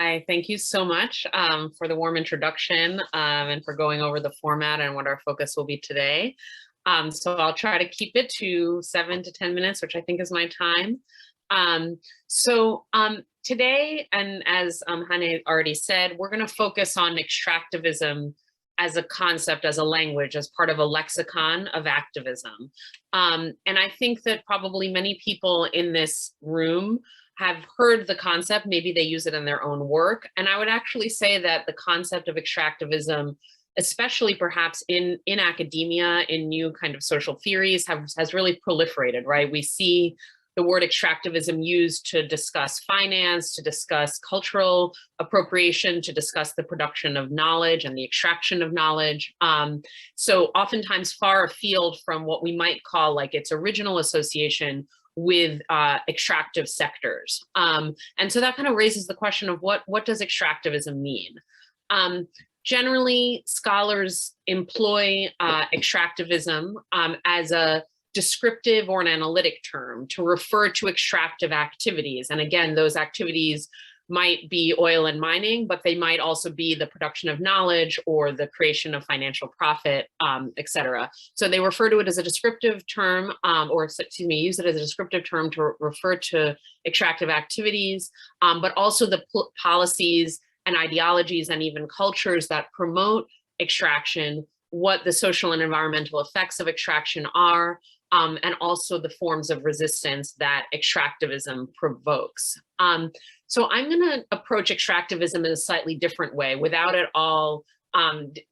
Hi, thank you so much for the warm introduction and for going over the format and what our focus will be today. So I'll try to keep it to 7 to 10 minutes, which I think is my time. Today, and as Hane already said, we're going to focus on extractivism as a concept, as a language, as part of a lexicon of activism. And I think that probably many people in this room have heard the concept, maybe they use it in their own work. And I would actually say that the concept of extractivism, especially perhaps in academia, in new kind of social theories, has really proliferated, right? We see the word extractivism used to discuss finance, to discuss cultural appropriation, to discuss the production of knowledge and the extraction of knowledge. So oftentimes far afield from what we might call like its original association with extractive sectors. And so that kind of raises the question of what does extractivism mean? Generally, scholars employ extractivism as a descriptive or an analytic term to refer to extractive activities. And again, those activities might be oil and mining, but they might also be the production of knowledge or the creation of financial profit, et cetera. So they refer to it as a descriptive term, use it as a descriptive term to refer to extractive activities, but also the policies and ideologies and even cultures that promote extraction, what the social and environmental effects of extraction are, and also the forms of resistance that extractivism provokes. So I'm going to approach extractivism in a slightly different way without at all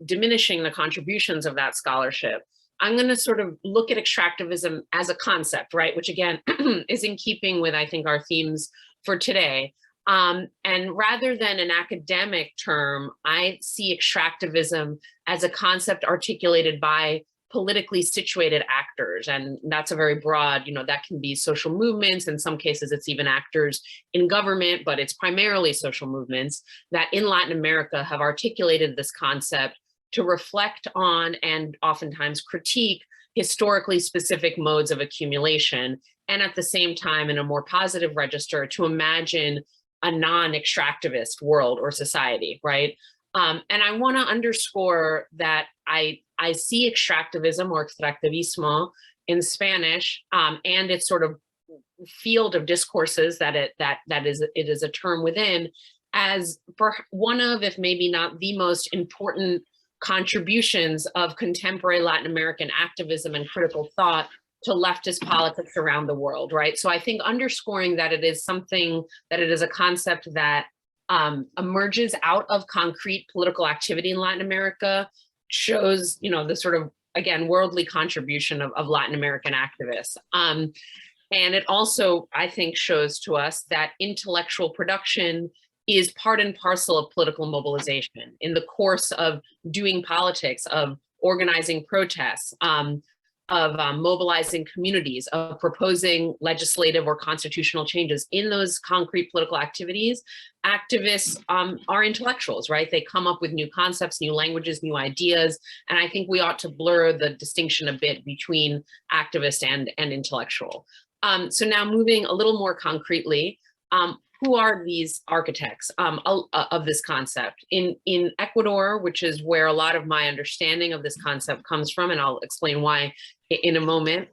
diminishing the contributions of that scholarship. I'm going to sort of look at extractivism as a concept, right? Which again is in keeping with, I think, our themes for today. And rather than an academic term, I see extractivism as a concept articulated by politically situated actors. And that's a very broad, that can be social movements. In some cases, it's even actors in government, but it's primarily social movements that in Latin America have articulated this concept to reflect on and oftentimes critique historically specific modes of accumulation. And at the same time, in a more positive register, to imagine a non-extractivist world or society, right? And I want to underscore that I see extractivism or extractivismo in Spanish and its sort of field of discourses that it is a term within as for one of, if maybe not the most important contributions of contemporary Latin American activism and critical thought to leftist politics around the world, right? So I think underscoring that it is something, that it is a concept that emerges out of concrete political activity in Latin America shows, the sort of, again, worldly contribution of Latin American activists. And it also, I think, shows to us that intellectual production is part and parcel of political mobilization in the course of doing politics, of organizing protests, of mobilizing communities, of proposing legislative or constitutional changes. In those concrete political activities, activists are intellectuals, right? They come up with new concepts, new languages, new ideas. And I think we ought to blur the distinction a bit between activist and intellectual. So now moving a little more concretely, who are these architects of this concept? In Ecuador, which is where a lot of my understanding of this concept comes from, and I'll explain why in a moment,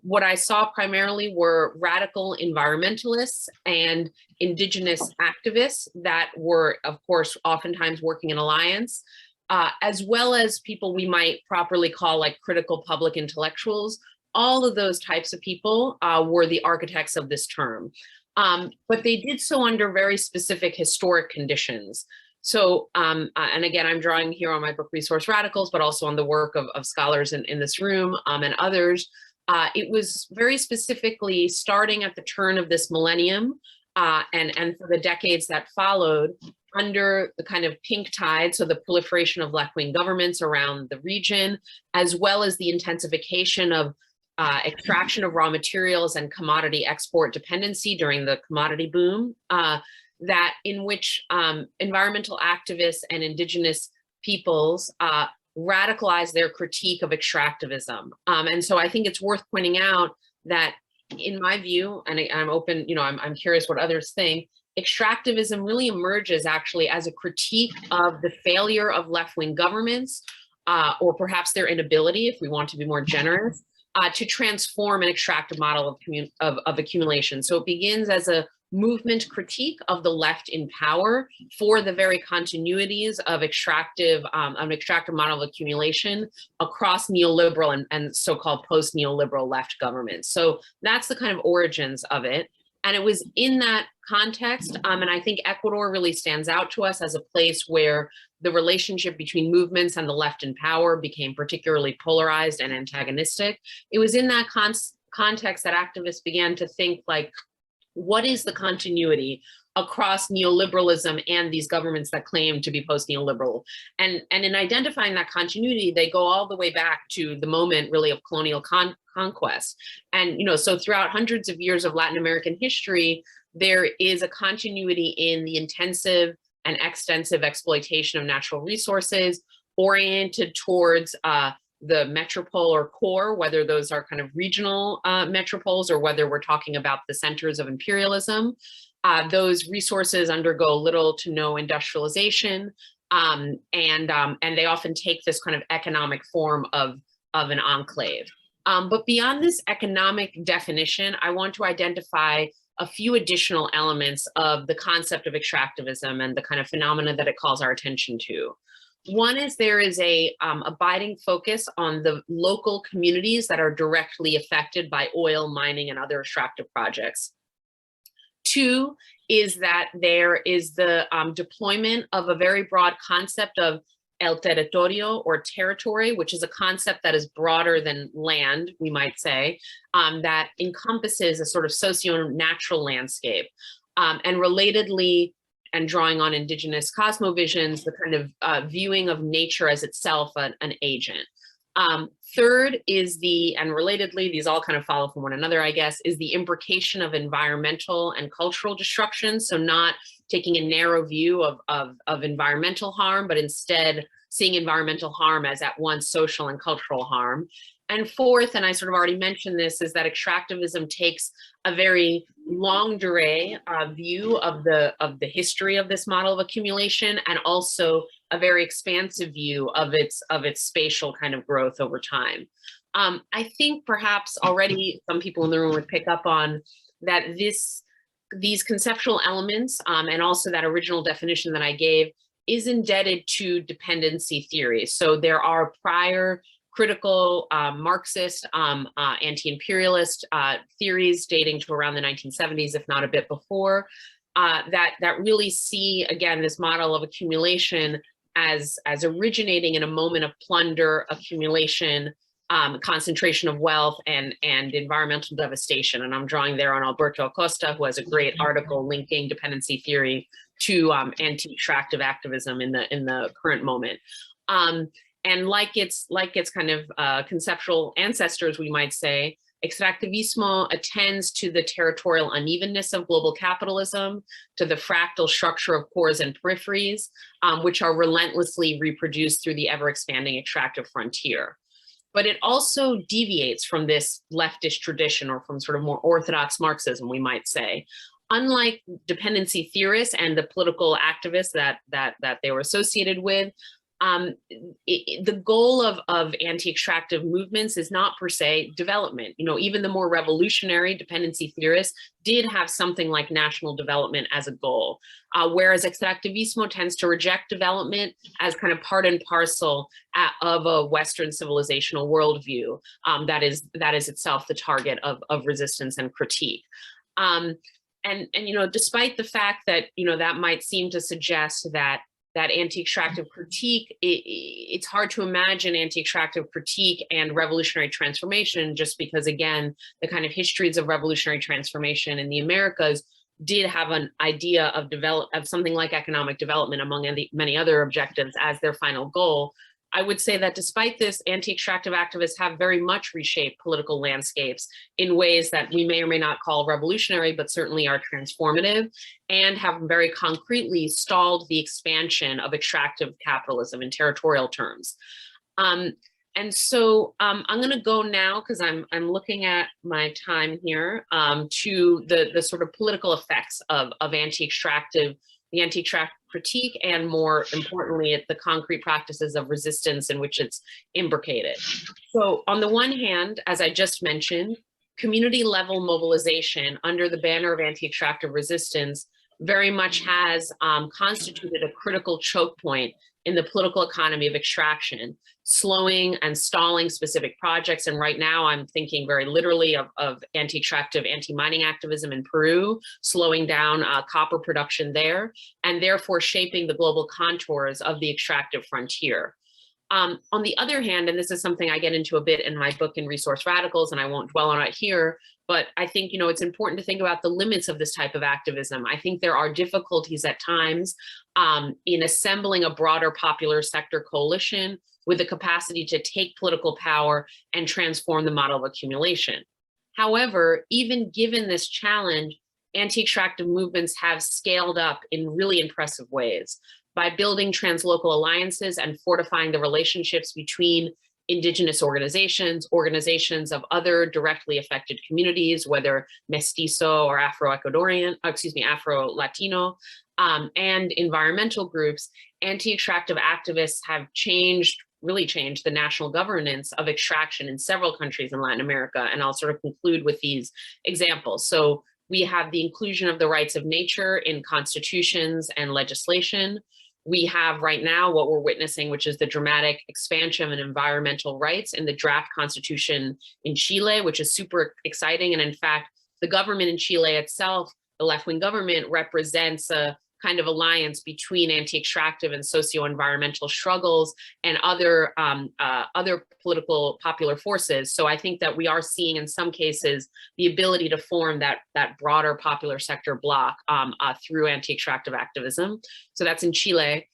what I saw primarily were radical environmentalists and indigenous activists that were, of course, oftentimes working in alliance, as well as people we might properly call like critical public intellectuals. All of those types of people were the architects of this term. But they did so under very specific historic conditions. So, and again, I'm drawing here on my book, Resource Radicals, but also on the work of scholars in this room and others. It was very specifically starting at the turn of this millennium and for the decades that followed under the kind of pink tide, so the proliferation of left-wing governments around the region, as well as the intensification of extraction of raw materials and commodity export dependency during the commodity boom, that in which environmental activists and indigenous peoples radicalized their critique of extractivism. And so I think it's worth pointing out that in my view, and I'm open, I'm curious what others think, extractivism really emerges actually as a critique of the failure of left-wing governments, or perhaps their inability, if we want to be more generous, to transform an extractive model of accumulation. So it begins as a movement critique of the left in power for the very continuities of an extractive model of accumulation across neoliberal and so-called post-neoliberal left governments. So that's the kind of origins of it. And it was in that context, and I think Ecuador really stands out to us as a place where the relationship between movements and the left in power became particularly polarized and antagonistic. It was in that context that activists began to think, like, what is the continuity across neoliberalism and these governments that claim to be post-neoliberal? And in identifying that continuity, they go all the way back to the moment really of colonial conquest. And, so throughout hundreds of years of Latin American history, there is a continuity in the intensive and extensive exploitation of natural resources oriented towards the metropole or core, whether those are kind of regional metropoles or whether we're talking about the centers of imperialism. Those resources undergo little to no industrialization, and they often take this kind of economic form of an enclave. But beyond this economic definition, I want to identify a few additional elements of the concept of extractivism and the kind of phenomena that it calls our attention to. One is there is a abiding focus on the local communities that are directly affected by oil, mining, and other extractive projects. Two is that there is the deployment of a very broad concept of el territorio, or territory, which is a concept that is broader than land, we might say, that encompasses a sort of socio-natural landscape. And relatedly, and drawing on indigenous cosmovisions, the kind of viewing of nature as itself an agent. Third is and relatedly, these all kind of follow from one another, I guess, is the imbrication of environmental and cultural destruction. So not taking a narrow view of environmental harm, but instead seeing environmental harm as at once social and cultural harm. And fourth, and I sort of already mentioned this, is that extractivism takes a very longue durée view of the history of this model of accumulation, and also a very expansive view of its spatial kind of growth over time. I think perhaps already some people in the room would pick up on that these conceptual elements, and also that original definition that I gave, is indebted to dependency theory. So there are prior critical Marxist, anti-imperialist theories dating to around the 1970s, if not a bit before, that really see, again, this model of accumulation as originating in a moment of plunder, accumulation, concentration of wealth, and environmental devastation. And I'm drawing there on Alberto Acosta, who has a great article linking dependency theory to anti-extractive activism in the current moment. And like its kind of conceptual ancestors, we might say, extractivismo attends to the territorial unevenness of global capitalism, to the fractal structure of cores and peripheries, which are relentlessly reproduced through the ever-expanding extractive frontier. But it also deviates from this leftist tradition, or from sort of more orthodox Marxism, we might say. Unlike dependency theorists and the political activists that they were associated with, the goal of anti-extractive movements is not per se development. Even the more revolutionary dependency theorists did have something like national development as a goal, whereas extractivismo tends to reject development as kind of part and parcel of a Western civilizational worldview that is itself the target of resistance and critique. And despite the fact that that might seem to suggest that anti-extractive critique, it's hard to imagine anti-extractive critique and revolutionary transformation, just because, again, the kind of histories of revolutionary transformation in the Americas did have an idea of something like economic development, among many other objectives, as their final goal. I would say that despite this, anti-extractive activists have very much reshaped political landscapes in ways that we may or may not call revolutionary, but certainly are transformative, and have very concretely stalled the expansion of extractive capitalism in territorial terms. And And so I'm going to go now, because I'm looking at my time here, to the sort of political effects of the anti-extractive critique, and more importantly, at the concrete practices of resistance in which it's imbricated. So on the one hand, as I just mentioned, community level mobilization under the banner of anti-extractive resistance very much has constituted a critical choke point in the political economy of extraction, slowing and stalling specific projects. And right now I'm thinking very literally of anti-extractive, anti-mining activism in Peru, slowing down copper production there, and therefore shaping the global contours of the extractive frontier. On the other hand, and this is something I get into a bit in my book in Resource Radicals, and I won't dwell on it here, but I think, it's important to think about the limits of this type of activism. I think there are difficulties at times in assembling a broader popular sector coalition with the capacity to take political power and transform the model of accumulation. However, even given this challenge, anti-extractive movements have scaled up in really impressive ways by building translocal alliances and fortifying the relationships between indigenous organizations, organizations of other directly affected communities, whether mestizo or Afro-Latino, and environmental groups. Anti-extractive activists have really changed the national governance of extraction in several countries in Latin America. And I'll sort of conclude with these examples. So we have the inclusion of the rights of nature in constitutions and legislation. We have right now what we're witnessing, which is the dramatic expansion of environmental rights in the draft constitution in Chile, which is super exciting. And in fact, the government in Chile itself, the left-wing government, represents a kind of alliance between anti-extractive and socio-environmental struggles and other political popular forces. So I think that we are seeing in some cases the ability to form that broader popular sector bloc through anti-extractive activism. So that's in Chile.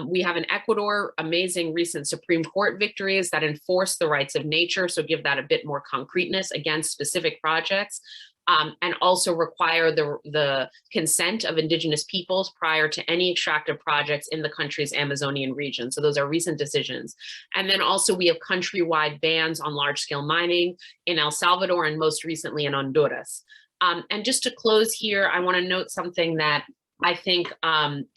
We have in Ecuador amazing recent Supreme Court victories that enforce the rights of nature, so give that a bit more concreteness against specific projects. And also require the consent of indigenous peoples prior to any extractive projects in the country's Amazonian region. So those are recent decisions. And then also we have countrywide bans on large-scale mining in El Salvador and most recently in Honduras. And just to close here, I want to note something that I think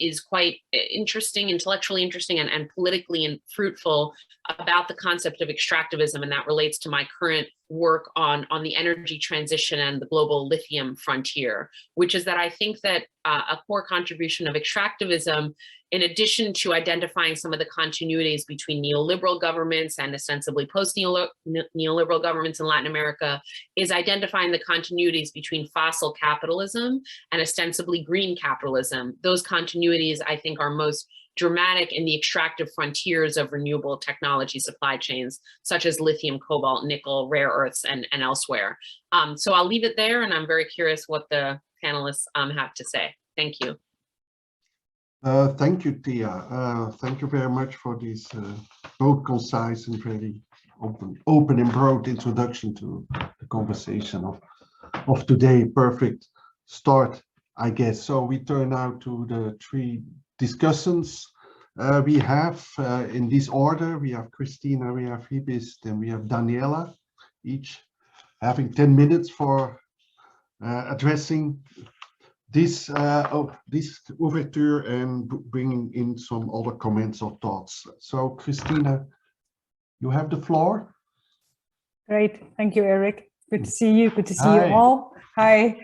is quite interesting, intellectually interesting, and politically fruitful about the concept of extractivism, and that relates to my current work on the energy transition and the global lithium frontier, which is that I think that a core contribution of extractivism, in addition to identifying some of the continuities between neoliberal governments and ostensibly post-neoliberal governments in Latin America, is identifying the continuities between fossil capitalism and ostensibly green capitalism. Those continuities, I think, are most dramatic in the extractive frontiers of renewable technology supply chains, such as lithium, cobalt, nickel, rare earths, and elsewhere. So I'll leave it there, and I'm very curious what the panelists have to say. Thank you. Thank you, Tia. Thank you very much for this both concise and very open and broad introduction to the conversation of today. Perfect start, I guess. So we turn now to the three discussants we have in this order. We have Christina, we have Ibis, then we have Daniela, each having 10 minutes for addressing this overture and bringing in some other comments or thoughts. So Christina, you have the floor. Great, thank you, Eric. Good to see you. Good to see you all. Hi.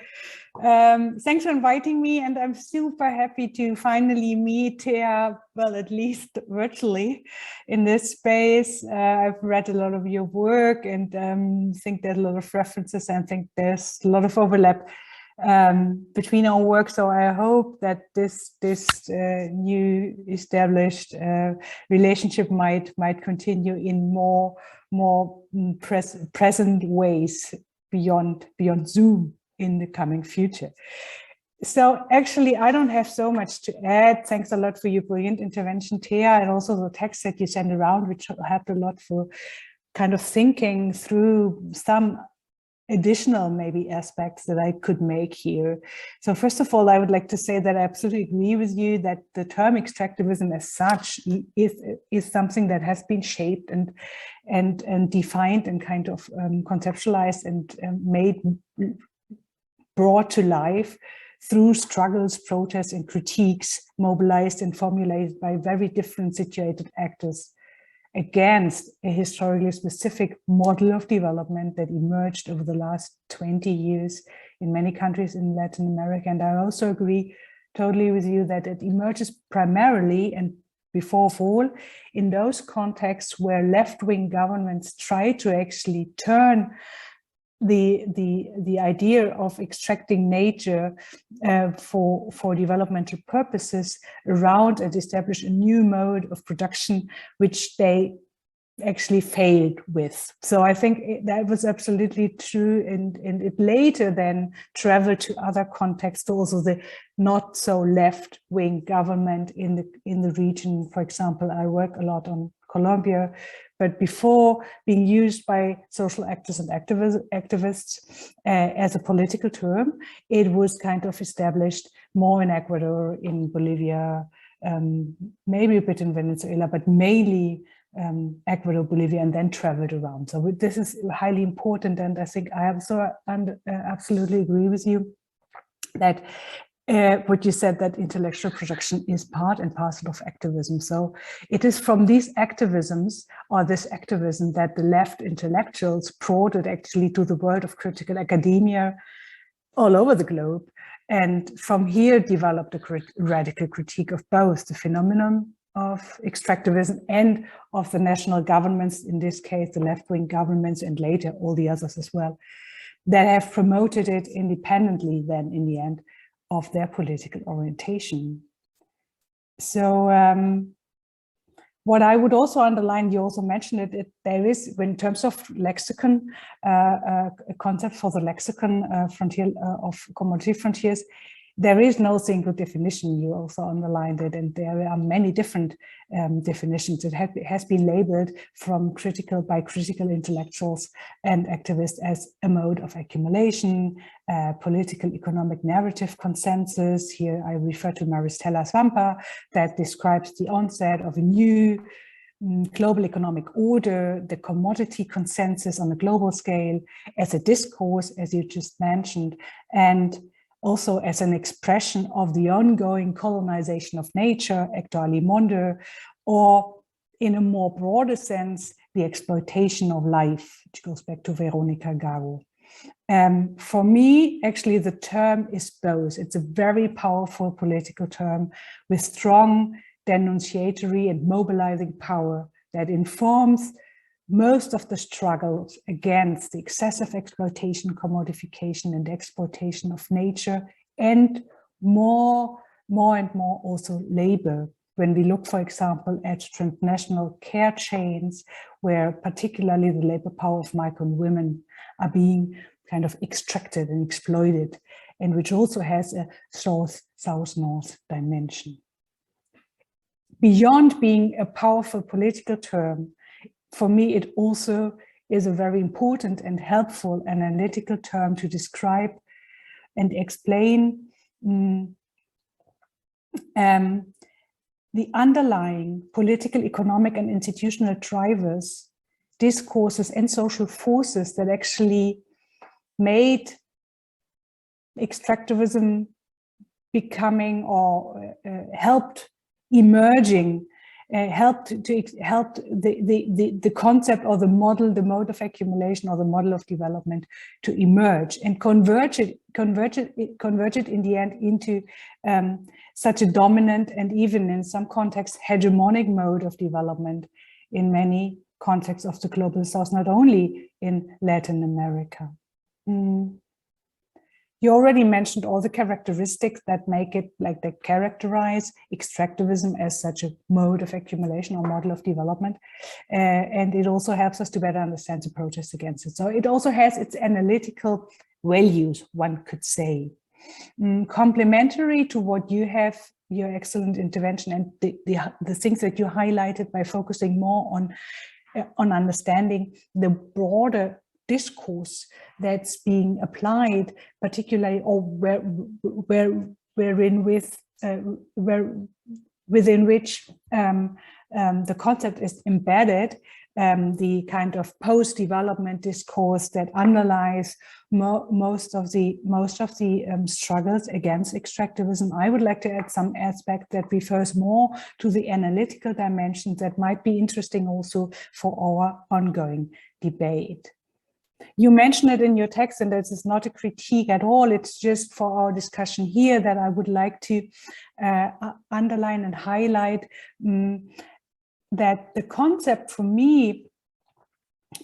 Thanks for inviting me, and I'm super happy to finally meet Thea, well, at least virtually in this space. I've read a lot of your work and think there's a lot of references, and think there's a lot of overlap between our work. So I hope that this new established relationship might continue in more present ways beyond Zoom in the coming future. So actually, I don't have so much to add. Thanks a lot for your brilliant intervention, Thea, and also the text that you sent around, which helped a lot for kind of thinking through some additional maybe aspects that I could make here. So first of all, I would like to say that I absolutely agree with you that the term extractivism as such is something that has been shaped and defined and kind of conceptualized and brought to life through struggles, protests, and critiques mobilized and formulated by very different situated actors against a historically specific model of development that emerged over the last 20 years in many countries in Latin America. And I also agree totally with you that it emerges primarily and before all in those contexts where left-wing governments try to actually turn the idea of extracting nature for developmental purposes around and establish a new mode of production, which they actually failed with. So I think that was absolutely true, and it later then traveled to other contexts, also the not so left-wing government in the region. For example, I work a lot on Colombia, but before being used by social actors and activists as a political term, it was kind of established more in Ecuador, in Bolivia, maybe a bit in Venezuela, but mainly Ecuador, Bolivia, and then traveled around. So this is highly important, and I think I also absolutely agree with you that what you said, that intellectual production is part and parcel of activism. So it is from these activisms, or this activism, that the left intellectuals brought it actually to the world of critical academia all over the globe. And from here developed a radical critique of both the phenomenon of extractivism and of the national governments, in this case, the left-wing governments, and later all the others as well, that have promoted it independently then in the end of their political orientation. So what I would also underline, you also mentioned it, there is, in terms of lexicon, a concept for the lexicon frontier of commodity frontiers, there is no single definition. You also underlined it, and there are many different definitions. It has been labeled by critical intellectuals and activists as a mode of accumulation, political economic narrative consensus. Here I refer to Maristella Svampa, that describes the onset of a new global economic order, the commodity consensus on a global scale, as a discourse, as you just mentioned, and also as an expression of the ongoing colonization of nature, Hector Alimonde, or in a more broader sense, the exploitation of life, which goes back to Veronica Gago. For me, actually, the term is both. It's a very powerful political term with strong denunciatory and mobilizing power that informs most of the struggles against the excessive exploitation, commodification, and exploitation of nature, and more and more also labor. When we look, for example, at transnational care chains, where particularly the labor power of migrant women are being kind of extracted and exploited, and which also has a south-north dimension. Beyond being a powerful political term, for me, it also is a very important and helpful analytical term to describe and explain the underlying political, economic, and institutional drivers, discourses, and social forces that actually made extractivism becoming, or helped emerging, helped the concept or the model, the mode of accumulation or the model of development to emerge, and converge it in the end into such a dominant and even in some contexts hegemonic mode of development in many contexts of the global south, not only in Latin America. You already mentioned all the characteristics that make it, like, that characterize extractivism as such a mode of accumulation or model of development. And it also helps us to better understand the protest against it. So it also has its analytical values, one could say. Complementary to what you have, your excellent intervention, and the things that you highlighted by focusing more on understanding the broader discourse that's being applied, particularly, or within which the concept is embedded, the kind of post-development discourse that underlies most of the struggles against extractivism. I would like to add some aspect that refers more to the analytical dimensions that might be interesting also for our ongoing debate. You mentioned it in your text, and this is not a critique at all. It's just for our discussion here that I would like to underline and highlight that the concept for me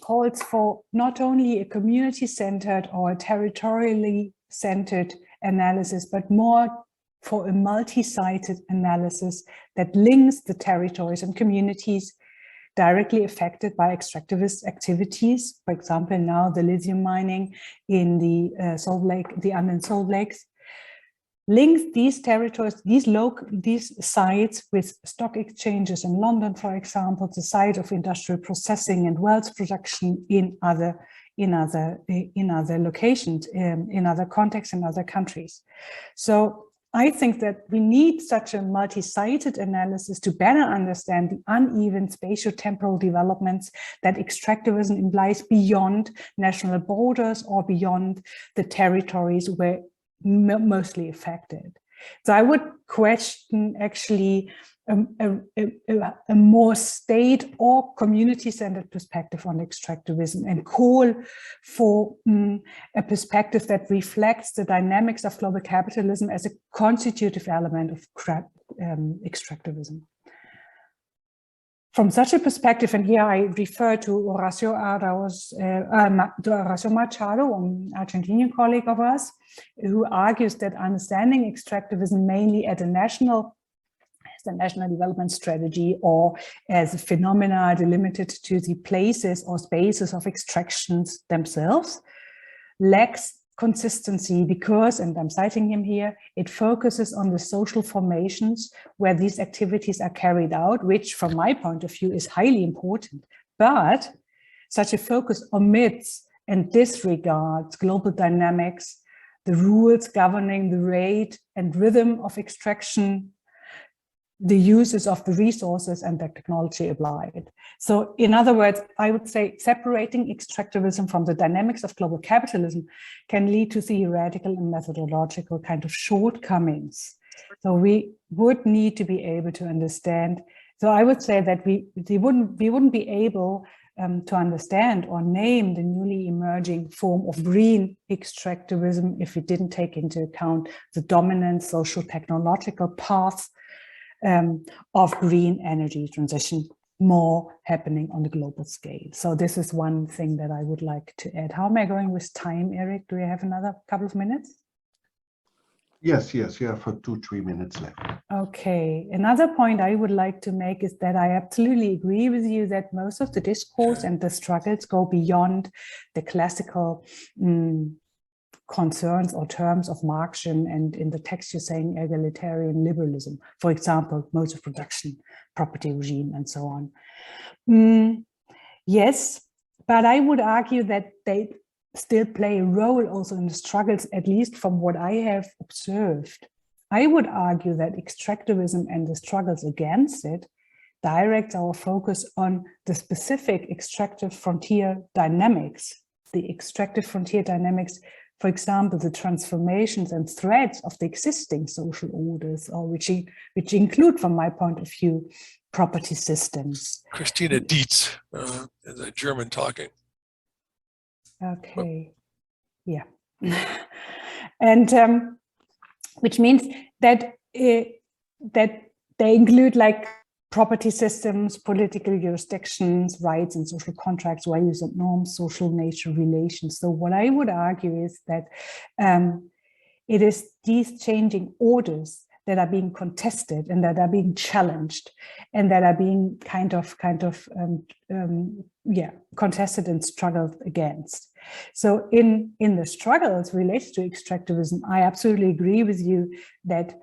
calls for not only a community-centered or a territorially centered analysis, but more for a multi-sided analysis that links the territories and communities directly affected by extractivist activities. For example, now the lithium mining in the Andean salt lakes, links these territories, these sites with stock exchanges in London, for example, the site of industrial processing and wealth production in other locations, in other contexts, in other countries. So I think that we need such a multi-sided analysis to better understand the uneven spatio-temporal developments that extractivism implies beyond national borders or beyond the territories where mostly affected. So I would question actually a more state or community-centered perspective on extractivism and call for a perspective that reflects the dynamics of global capitalism as a constitutive element of extractivism. From such a perspective, and here I refer to Horacio Machado, an Argentinian colleague of us, who argues that understanding extractivism mainly at a national development strategy or as a phenomena delimited to the places or spaces of extractions themselves lacks consistency because, and I'm citing him here, it focuses on the social formations where these activities are carried out, which from my point of view is highly important. But such a focus omits and disregards global dynamics, the rules governing the rate and rhythm of extraction, the uses of the resources and the technology applied. So in other words, I would say separating extractivism from the dynamics of global capitalism can lead to theoretical and methodological kind of shortcomings. So we would need to be able to understand. So I would say that we wouldn't be able to understand or name the newly emerging form of green extractivism if we didn't take into account the dominant social technological paths of green energy transition more happening on the global scale. So this is one thing that I would like to add. How am I going with time, Eric? Do we have another couple of minutes? Yes, you have 2-3 minutes left. Okay, another point I would like to make is that I absolutely agree with you that most of the discourse and the struggles go beyond the classical concerns or terms of Marxian, and in the text you're saying egalitarian liberalism, for example, modes of production, property regime, and so on. Yes, but I would argue that they still play a role also in the struggles, at least from what I have observed. I would argue that extractivism and the struggles against it directs our focus on the specific extractive frontier dynamics, the extractive frontier dynamics, for example, the transformations and threats of the existing social orders, or which include, from my point of view, property systems. Christina Dietz, is a German talking. Okay, yeah. And which means that that they include like property systems, political jurisdictions, rights and social contracts, values and norms, social nature relations. So what I would argue is that it is these changing orders that are being contested and that are being challenged and that are being contested and struggled against. So in the struggles related to extractivism, I absolutely agree with you that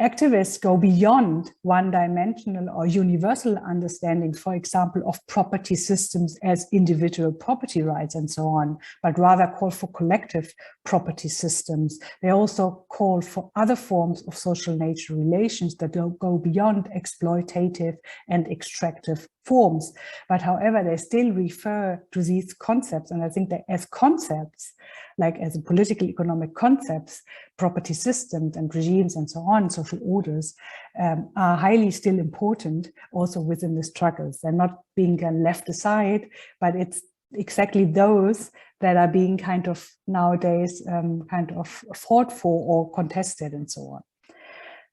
activists go beyond one-dimensional or universal understandings, for example, of property systems as individual property rights and so on, but rather call for collective property systems. They also call for other forms of social nature relations that go beyond exploitative and extractive forms. But however, they still refer to these concepts, and I think that as concepts, like as a political economic concepts, property systems and regimes and so on, social orders, are highly still important also within the struggles. They're not being left aside, but it's exactly those that are being kind of nowadays kind of fought for or contested and so on.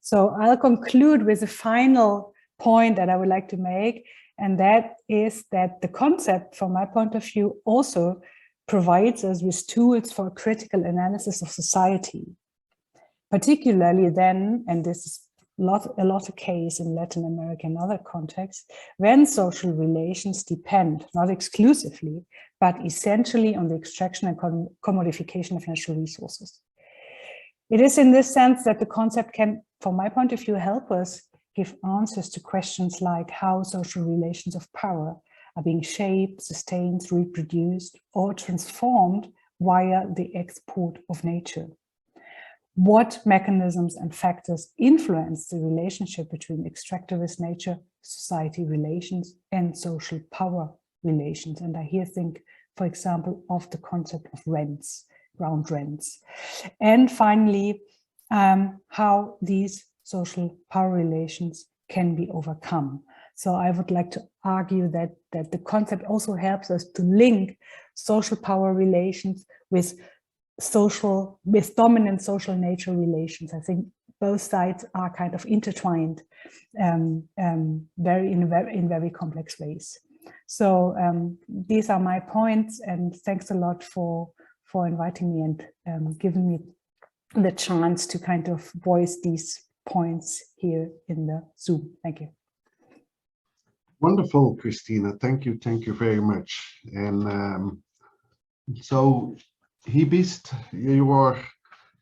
So I'll conclude with a final point that I would like to make, and that is that the concept, from my point of view, also provides us with tools for critical analysis of society, particularly then, and this is a lot of case in Latin America and other contexts, when social relations depend, not exclusively, but essentially on the extraction and commodification of natural resources. It is in this sense that the concept can, from my point of view, help us give answers to questions like how social relations of power are being shaped, sustained, reproduced, or transformed via the export of nature. What mechanisms and factors influence the relationship between extractivist nature, society relations, and social power relations? And I here think, for example, of the concept of rents, ground rents. And finally, how these social power relations can be overcome. So I would like to argue that the concept also helps us to link social power relations with dominant social nature relations. I think both sides are kind of intertwined in very complex ways. So these are my points, and thanks a lot for inviting me and giving me the chance to kind of voice these points here in the Zoom. Thank you. Wonderful, Christina. Thank you very much. And so, Hibist, you are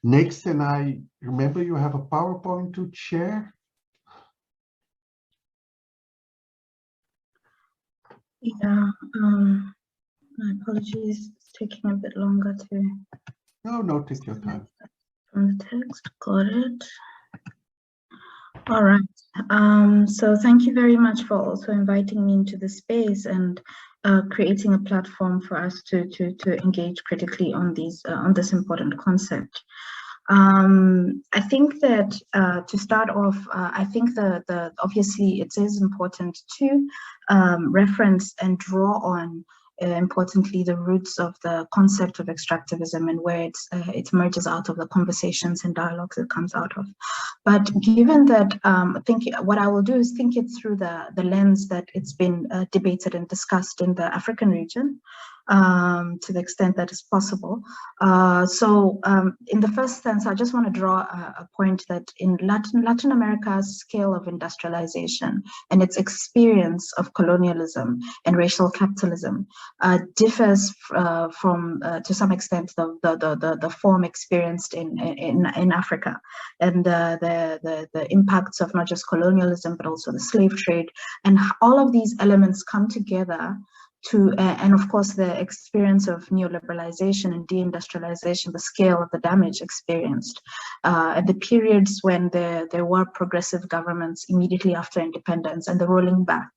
next, and I remember you have a PowerPoint to share. Yeah, my apologies. It's taking a bit longer to. No, take your time. From the text, got it. All right. So thank you very much for also inviting me into the space and creating a platform for us to engage critically on these on this important concept. I think that to start off, I think the obviously it is important to reference and draw on importantly the roots of the concept of extractivism and where it emerges out of the conversations and dialogues it comes out of. But given that, what I will do is think it through the lens that it's been debated and discussed in the African region, to the extent that is possible. So in the first sense, I just want to draw a point that in Latin America's scale of industrialization and its experience of colonialism and racial capitalism differs from, to some extent, the form experienced in Africa, and the impacts of not just colonialism, but also the slave trade, and all of these elements come together to, and of course the experience of neoliberalization and deindustrialization, the scale of the damage experienced, at the periods when there were progressive governments immediately after independence, and the rolling back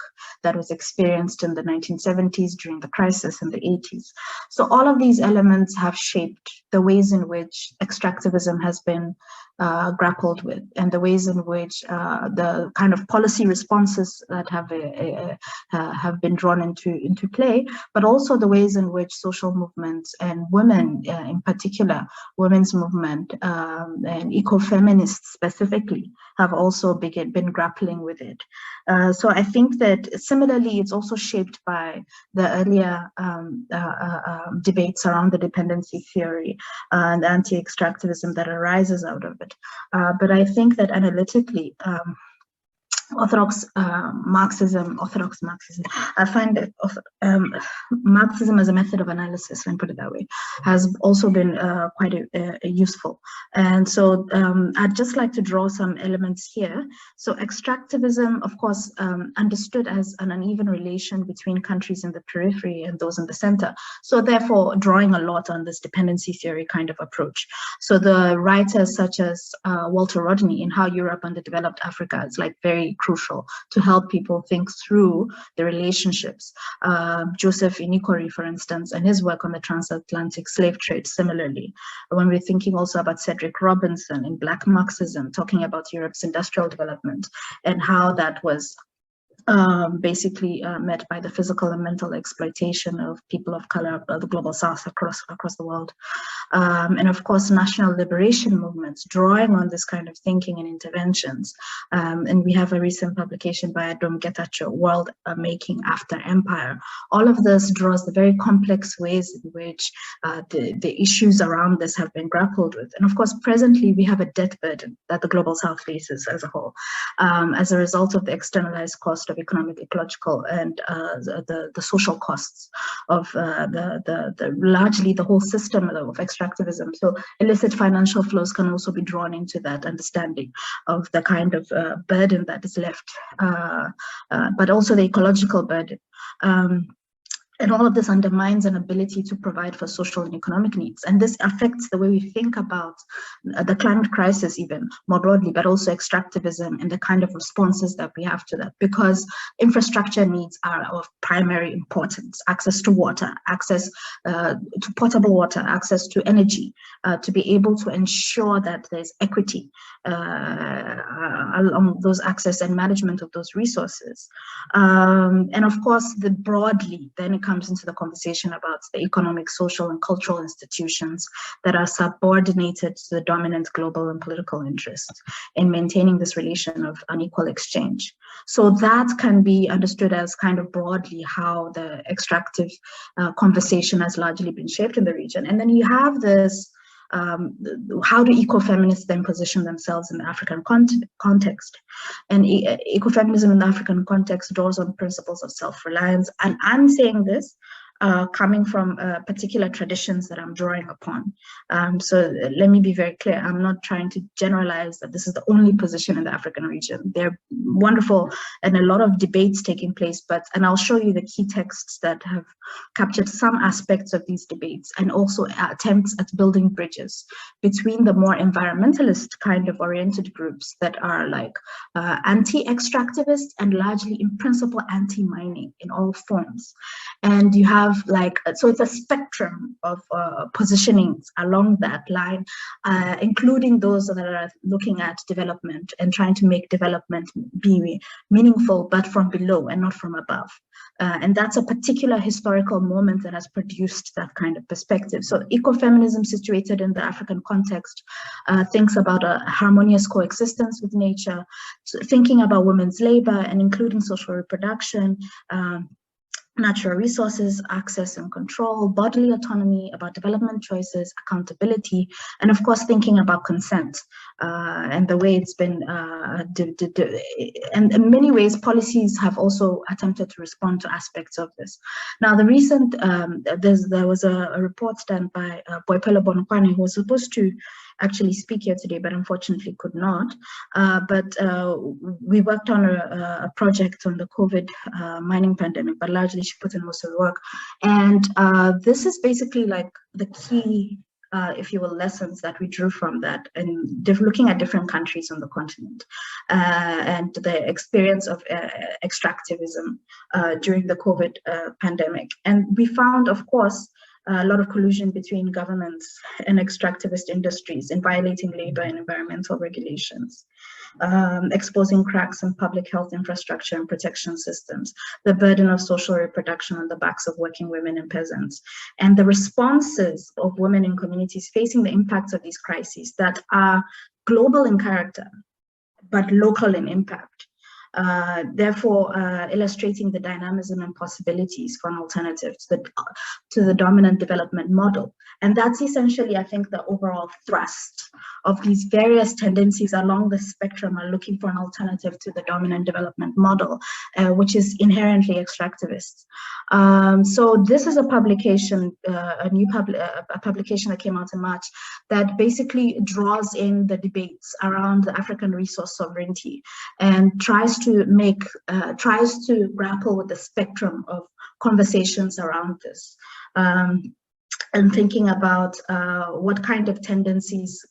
that was experienced in the 1970s during the crisis in the 80s. So all of these elements have shaped the ways in which extractivism has been grappled with, and the ways in which the kind of policy responses that have been drawn into play, but also the ways in which social movements and women, in particular, women's movement and eco-feminists specifically, have also been grappling with it. So I think that similarly, it's also shaped by the earlier debates around the dependency theory and anti-extractivism that arises out of it. But I think that analytically, orthodox Marxism, I find that Marxism as a method of analysis, let me put it that way, has also been quite useful. And so I'd just like to draw some elements here. So extractivism, of course, understood as an uneven relation between countries in the periphery and those in the center. So therefore, drawing a lot on this dependency theory kind of approach. So the writers such as Walter Rodney in How Europe Underdeveloped Africa is like very crucial to help people think through the relationships. Joseph Inikori, for instance, and his work on the transatlantic slave trade, similarly. When we're thinking also about Cedric Robinson in Black Marxism, talking about Europe's industrial development and how that was basically met by the physical and mental exploitation of people of color, the global south across the world. And of course, national liberation movements drawing on this kind of thinking and interventions. And we have a recent publication by Adom Getachew, World Making After Empire. All of this draws the very complex ways in which the issues around this have been grappled with. And of course, presently we have a debt burden that the global south faces as a whole, as a result of the externalized cost of economic, ecological, and the social costs of largely the whole system of extractivism. So illicit financial flows can also be drawn into that understanding of the kind of burden that is left, but also the ecological burden. And all of this undermines an ability to provide for social and economic needs. And this affects the way we think about the climate crisis even more broadly, but also extractivism and the kind of responses that we have to that, because infrastructure needs are of primary importance. Access to water, access to potable water, access to energy, to be able to ensure that there's equity along those access and management of those resources. And of course, broadly, then it comes into the conversation about the economic, social, and cultural institutions that are subordinated to the dominant global and political interests in maintaining this relation of unequal exchange. So that can be understood as kind of broadly how the extractive conversation has largely been shaped in the region. And then you have this how do ecofeminists then position themselves in the African context? And ecofeminism in the African context draws on principles of self-reliance. And I'm saying this coming from particular traditions that I'm drawing upon. So let me be very clear. I'm not trying to generalize that this is the only position in the African region. They're wonderful and a lot of debates taking place, and I'll show you the key texts that have captured some aspects of these debates and also attempts at building bridges between the more environmentalist kind of oriented groups that are like anti-extractivist and largely in principle anti-mining in all forms. And you have so it's a spectrum of positionings along that line, including those that are looking at development and trying to make development be meaningful, but from below and not from above. And that's a particular historical moment that has produced that kind of perspective. So ecofeminism situated in the African context thinks about a harmonious coexistence with nature, thinking about women's labor and including social reproduction, natural resources, access and control, bodily autonomy, about development choices, accountability, and of course thinking about consent and the way it's been, and in many ways policies have also attempted to respond to aspects of this. Now the recent, there was a report done by Boipelo Bonokwane, who was supposed to actually speak here today, but unfortunately could not. But we worked on a project on the COVID mining pandemic, but largely she put in most of the work. And this is basically like the key, if you will, lessons that we drew from that, and looking at different countries on the continent and the experience of extractivism during the COVID pandemic. And we found, of course, a lot of collusion between governments and extractivist industries in violating labor and environmental regulations, exposing cracks in public health infrastructure and protection systems, the burden of social reproduction on the backs of working women and peasants, and the responses of women in communities facing the impacts of these crises that are global in character, but local in impact. Therefore, illustrating the dynamism and possibilities for an alternative to the dominant development model. And that's essentially, I think, the overall thrust of these various tendencies along the spectrum are looking for an alternative to the dominant development model, which is inherently extractivist. So this is a publication, a publication that came out in March that basically draws in the debates around the African resource sovereignty and tries to grapple with the spectrum of conversations around this. And thinking about what kind of tendencies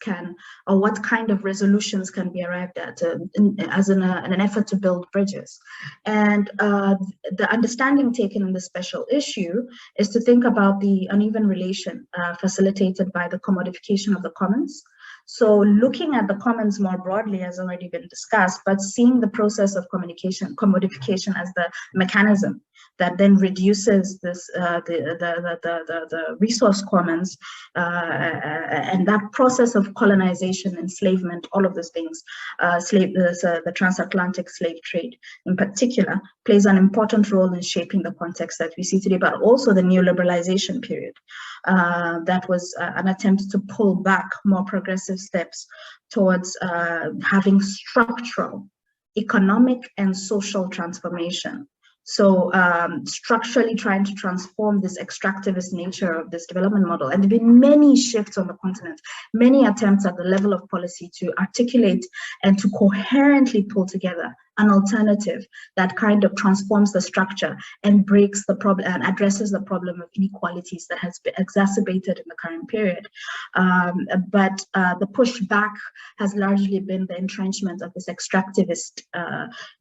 or what kind of resolutions can be arrived at in an effort to build bridges. And the understanding taken in the special issue is to think about the uneven relation facilitated by the commodification of the commons. So looking at the commons more broadly has already been discussed, but seeing the process of commodification as the mechanism that then reduces this the resource commons and that process of colonization, enslavement, all of those things, the transatlantic slave trade in particular plays an important role in shaping the context that we see today, but also the neoliberalization period. That was an attempt to pull back more progressive steps towards having structural, economic, and social transformation. So structurally trying to transform this extractivist nature of this development model. And there have been many shifts on the continent, many attempts at the level of policy to articulate and to coherently pull together an alternative that kind of transforms the structure and breaks the problem and addresses the problem of inequalities that has been exacerbated in the current period. But the pushback has largely been the entrenchment of this extractivist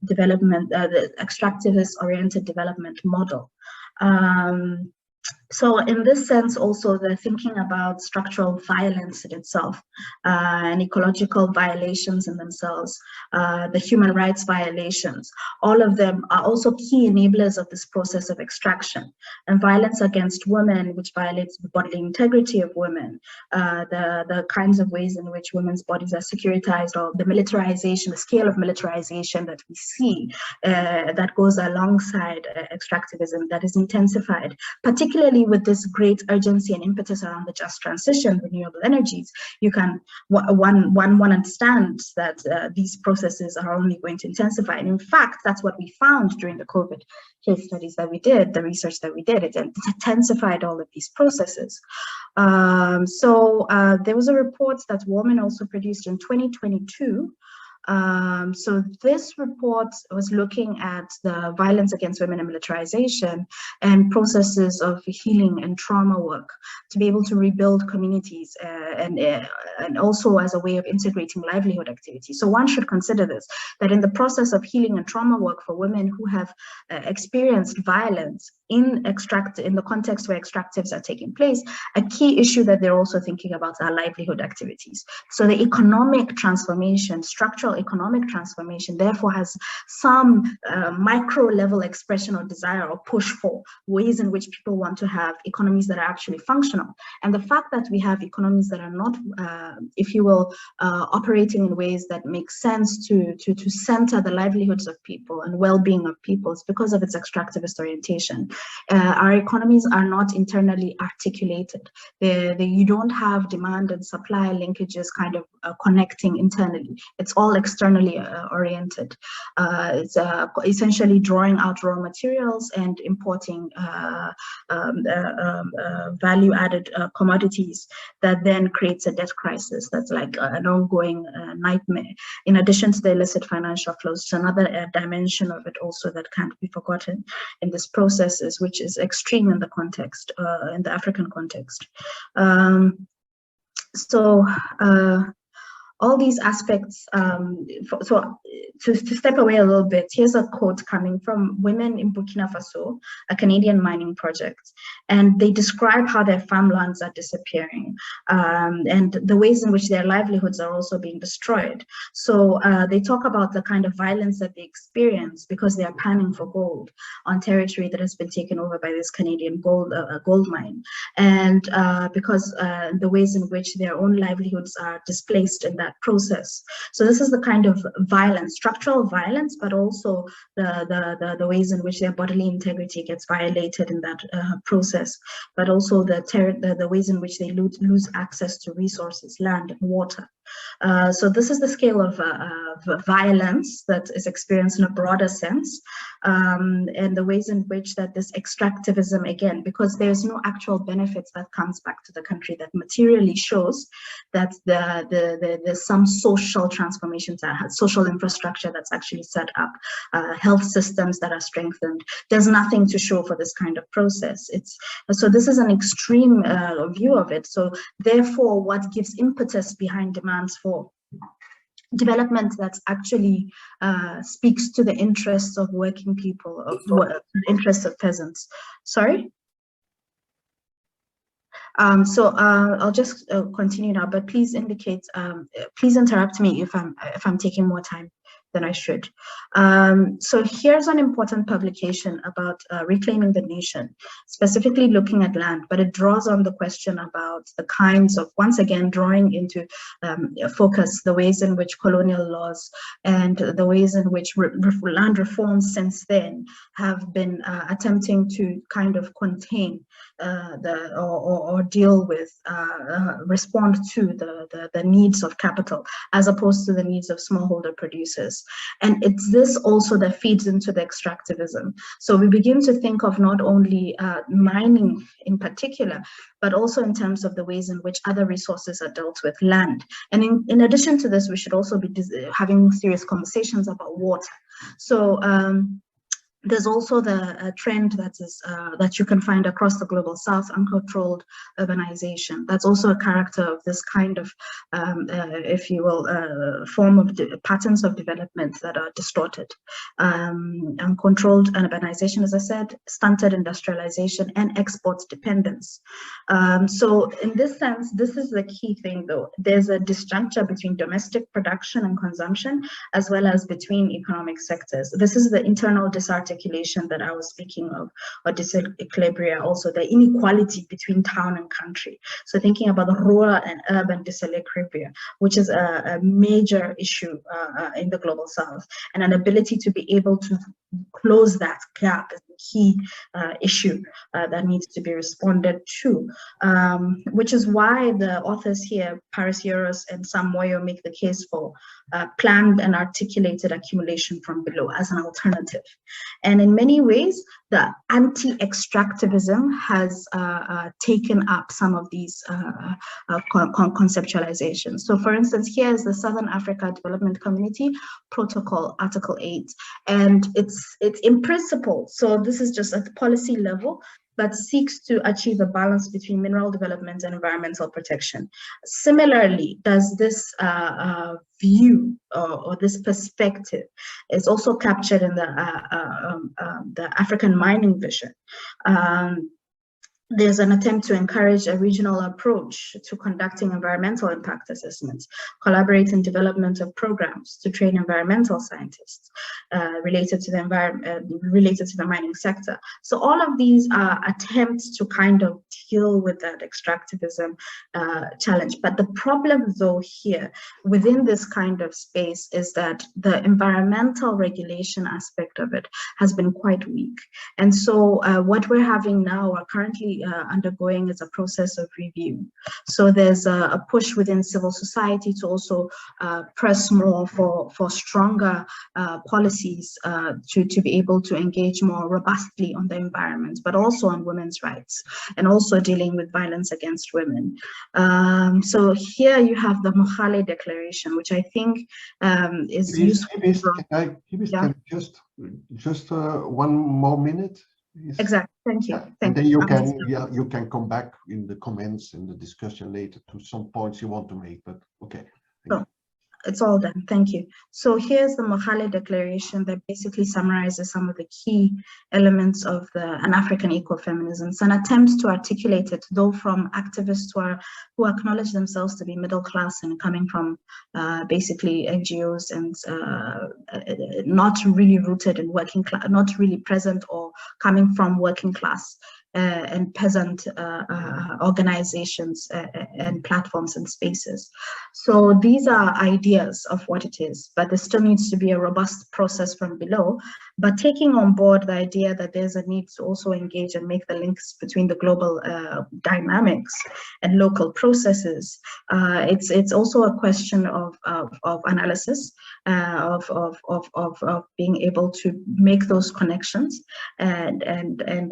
development, the extractivist-oriented development model. So in this sense, also they're thinking about structural violence in itself and ecological violations in themselves, the human rights violations. All of them are also key enablers of this process of extraction. And violence against women, which violates the bodily integrity of women, the kinds of ways in which women's bodies are securitized, or the militarization, the scale of militarization that we see that goes alongside extractivism, that is intensified, particularly with this great urgency and impetus around the just transition, renewable energies. You can, one understands that these processes are only going to intensify. And in fact, that's what we found during the COVID case studies that we did, the research that we did, it intensified all of these processes. So there was a report that Women also produced in 2022. So this report was looking at the violence against women and militarization and processes of healing and trauma work to be able to rebuild communities and also as a way of integrating livelihood activities. So one should consider this, that in the process of healing and trauma work for women who have experienced violence in the context where extractives are taking place, a key issue that they're also thinking about are livelihood activities. So the economic transformation, structural economic transformation, therefore has some micro level expression or desire or push for ways in which people want to have economies that are actually functional. And the fact that we have economies that are not, if you will, operating in ways that make sense to center the livelihoods of people and well-being of people is because of its extractivist orientation. Our economies are not internally articulated. You don't have demand and supply linkages kind of connecting internally. It's all externally oriented. It's essentially drawing out raw materials and importing value-added commodities that then creates a debt crisis that's like an ongoing nightmare. In addition to the illicit financial flows, it's another dimension of it also that can't be forgotten in this process, which is extreme in the context, in the African context. All these aspects, to step away a little bit, here's a quote coming from women in Burkina Faso, a Canadian mining project, and they describe how their farmlands are disappearing and the ways in which their livelihoods are also being destroyed. So they talk about the kind of violence that they experience because they are panning for gold on territory that has been taken over by this Canadian gold mine, and because the ways in which their own livelihoods are displaced in that that process. So this is the kind of violence, structural violence, but also the ways in which their bodily integrity gets violated in that process, but also the ways in which they lose access to resources, land, and water. So this is the scale of violence that is experienced in a broader sense, and the ways in which that this extractivism, again, because there's no actual benefits that comes back to the country that materially shows that there's some social transformations, social infrastructure that's actually set up, health systems that are strengthened. There's nothing to show for this kind of process. So this is an extreme view of it. So therefore, what gives impetus behind demands for development that actually speaks to the interests of working people, of interests of peasants. Sorry? So I'll just continue now, but please indicate, please interrupt me if I'm taking more time than I should. So here's an important publication about reclaiming the nation, specifically looking at land, but it draws on the question about the kinds of, once again, drawing into focus the ways in which colonial laws and the ways in which land reforms since then have been attempting to kind of contain or deal with, respond to the needs of capital as opposed to the needs of smallholder producers. And it's this also that feeds into the extractivism. So we begin to think of not only mining in particular, but also in terms of the ways in which other resources are dealt with, land. And in addition to this, we should also be having serious conversations about water. So there's also the trend that you can find across the global south, uncontrolled urbanization. That's also a character of this kind of, if you will, form of patterns of development that are distorted. Uncontrolled urbanization, as I said, stunted industrialization, and export dependence. So in this sense, this is the key thing though. There's a disjuncture between domestic production and consumption, as well as between economic sectors. This is the internal disarticulation that I was speaking of, or disequilibria, also the inequality between town and country. So thinking about the rural and urban disequilibria, which is a major issue in the global south, and an ability to be able to close that gap is the key issue that needs to be responded to, which is why the authors here, Paris Euros and Sam Moyo, make the case for planned and articulated accumulation from below as an alternative. And in many ways, the anti-extractivism has taken up some of these conceptualizations. So for instance, here is the Southern Africa Development Community Protocol, Article 8, and it's in principle, so this is just at the policy level, but seeks to achieve a balance between mineral development and environmental protection. Similarly, does this view or this perspective is also captured in the African mining vision. There's an attempt to encourage a regional approach to conducting environmental impact assessments, collaborate in development of programs to train environmental scientists related to the mining sector. So all of these are attempts to kind of deal with that extractivism challenge. But the problem though here within this kind of space is that the environmental regulation aspect of it has been quite weak. And so what we're having now are currently undergoing is a process of review. So there's a push within civil society to also press more for stronger policies to be able to engage more robustly on the environment, but also on women's rights, and also dealing with violence against women. So here you have the Mohale Declaration, which I think is useful. Can I just 1 more minute? Exactly. Thank you. And then you can come back in the comments in the discussion later to some points you want to make. But okay. So, it's all done. Thank you. So here's the Mohale Declaration that basically summarizes some of the key elements of an African ecofeminism. It's an attempt to articulate it, though from activists who acknowledge themselves to be middle class and coming from basically NGOs and not really rooted in working class, not really present or coming from working class and peasant organizations and platforms and spaces. So these are ideas of what it is, but there still needs to be a robust process from below. But taking on board the idea that there's a need to also engage and make the links between the global dynamics and local processes, it's also a question of analysis, of being able to make those connections and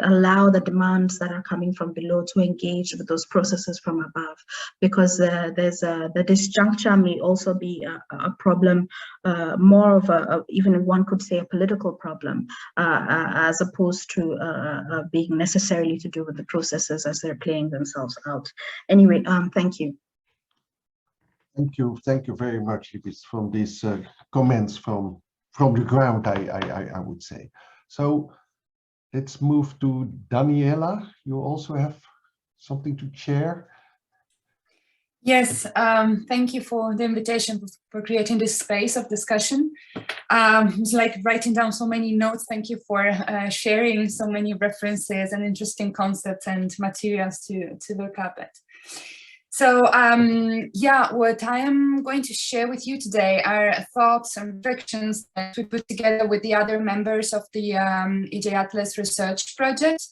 allow the demands that are coming from below to engage with those processes from above, because the disjuncture may also be a problem, more of even one could say a political problem, as opposed to being necessarily to do with the processes as they're playing themselves out. Anyway, thank you. Thank you very much, Ibis, from these comments from the ground, I would say. So let's move to Daniela. You also have something to share? Yes, thank you for the invitation, for creating this space of discussion. It's like writing down so many notes. Thank you for sharing so many references and interesting concepts and materials to look up at. So yeah, what I am going to share with you today are thoughts and reflections that we put together with the other members of the EJ Atlas research project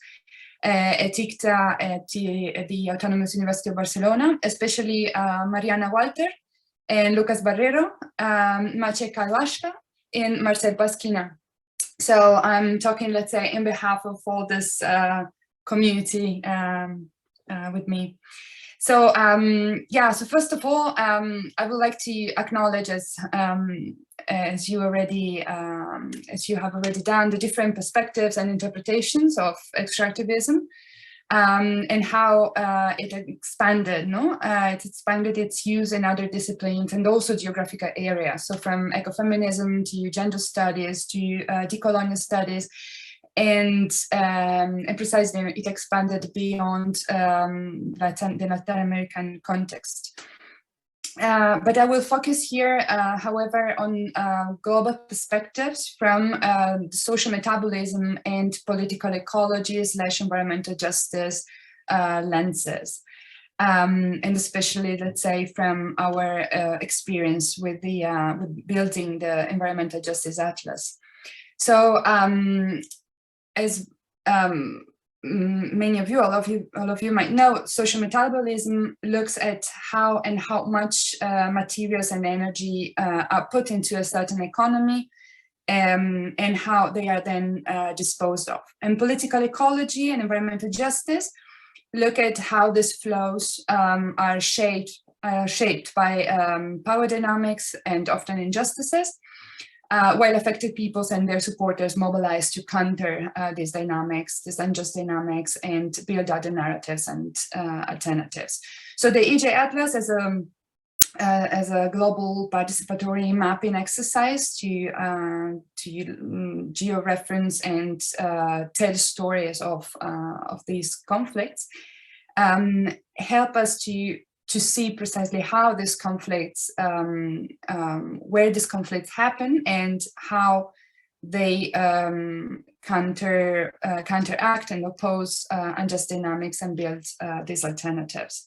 at ICTA at the Autonomous University of Barcelona, especially Mariana Walter and Lucas Barrero, Maciej Kalwaszka, and Marcel Pasquina. So I'm talking, let's say, in behalf of all this community with me. So yeah, so first of all, I would like to acknowledge, as you have already done, the different perspectives and interpretations of extractivism, and how it expanded, it expanded its use in other disciplines and also geographical areas. So from ecofeminism to gender studies to decolonial studies. And precisely, it expanded beyond the Latin American context. But I will focus here, however, on global perspectives from social metabolism and political ecology / environmental justice lenses. And especially, let's say, from our experience with with building the Environmental Justice Atlas. So, as many of you, all of you might know, social metabolism looks at how much materials and energy are put into a certain economy, and how they are then disposed of. And political ecology and environmental justice look at how these flows are shaped by power dynamics and often injustices, while affected peoples and their supporters mobilize to counter these dynamics, these unjust dynamics, and build other narratives and alternatives. So the EJ Atlas as a global participatory mapping exercise to georeference and tell stories of these conflicts, help us to see precisely how these conflicts, where these conflicts happen, and how they counteract and oppose unjust dynamics and build these alternatives.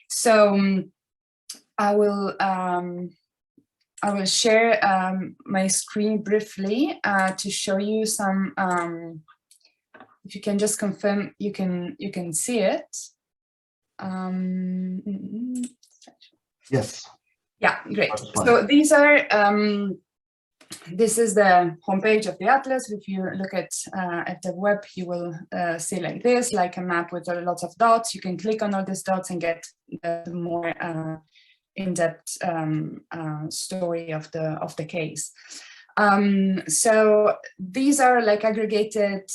So I will share my screen briefly to show you some. If you can just confirm you can see it. Yes. Yeah, great. So these are, this is the homepage of the Atlas. If you look at the web, you will see like this, like a map with lots of dots. You can click on all these dots and get the more in-depth story of the case. So these are like aggregated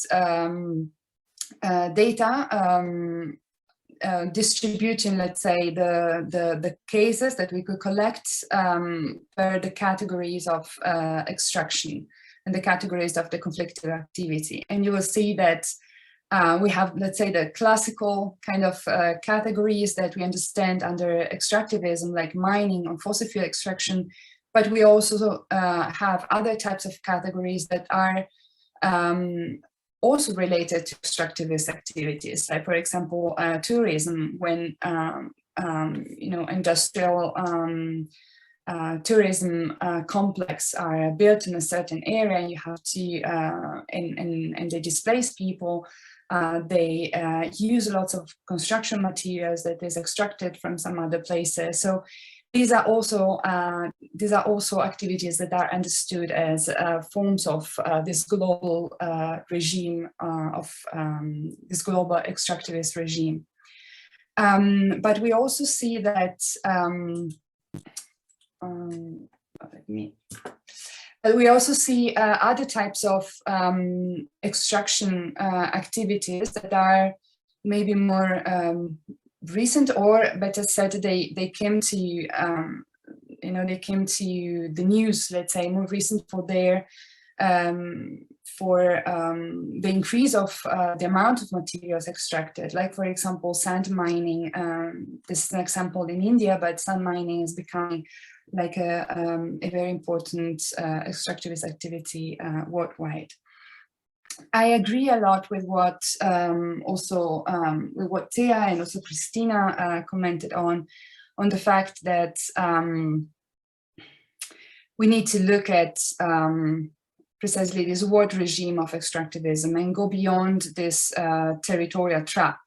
data, distributing, let's say, the cases that we could collect per the categories of extraction and the categories of the conflicted activity. And you will see that we have, let's say, the classical kind of categories that we understand under extractivism, like mining or fossil fuel extraction, but we also have other types of categories that are also related to extractivist activities, like for example, tourism, when industrial tourism complex are built in a certain area, you have to and they displace people. They use lots of construction materials that is extracted from some other places. So these are also activities that are understood as forms of this global regime of this global extractivist regime. But we also see that we also see other types of extraction activities that are maybe more recent, or better said, they came to they came to the news, let's say, more recent for their the increase of the amount of materials extracted. Like for example, sand mining. This is an example in India, but sand mining is becoming like a very important extractivist activity worldwide. I agree a lot with what with what Thea and also Christina commented on the fact that we need to look at precisely this word regime of extractivism and go beyond this territorial trap,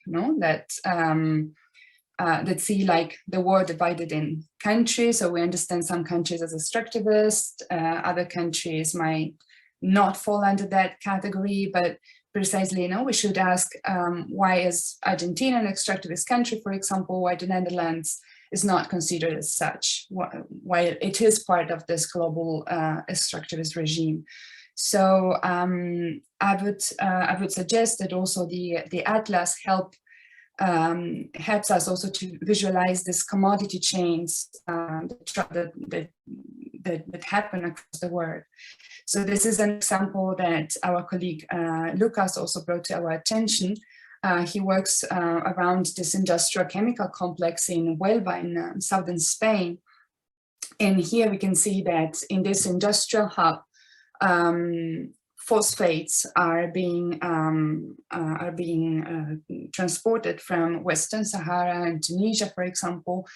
that see like the world divided in countries. So we understand some countries as extractivist, other countries might not fall under that category, but precisely, we should ask why is Argentina an extractivist country, for example, why the Netherlands is not considered as such, while it is part of this global extractivist regime. So I would suggest that also the Atlas helps us also to visualize these commodity chains that happen across the world. So this is an example that our colleague Lucas also brought to our attention. He works around this industrial chemical complex in Huelva in southern Spain. And here we can see that in this industrial hub, phosphates are being transported from Western Sahara and Tunisia, for example,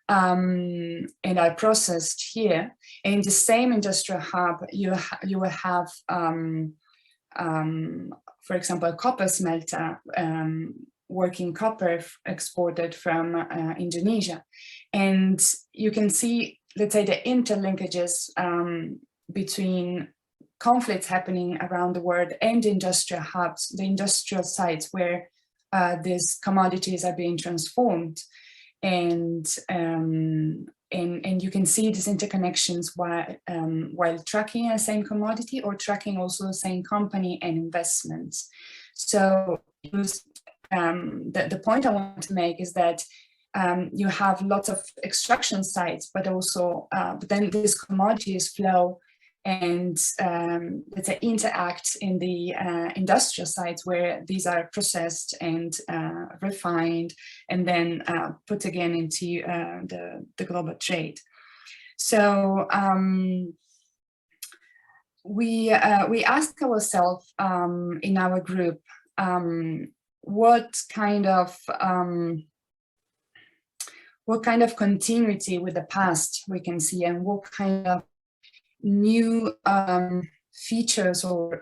and are processed here. And in the same industrial hub, you will have, for example, a copper smelter working copper exported from Indonesia. And you can see, let's say, the interlinkages between conflicts happening around the world and industrial hubs, the industrial sites where these commodities are being transformed. And you can see these interconnections while tracking the same commodity or tracking also the same company and investments. So the point I want to make is that you have lots of extraction sites, but also but then these commodities flow and let's say interact in the industrial sites where these are processed and refined and then put again into the global trade. So we ask ourselves in our group what kind of continuity with the past we can see, and what kind of new features or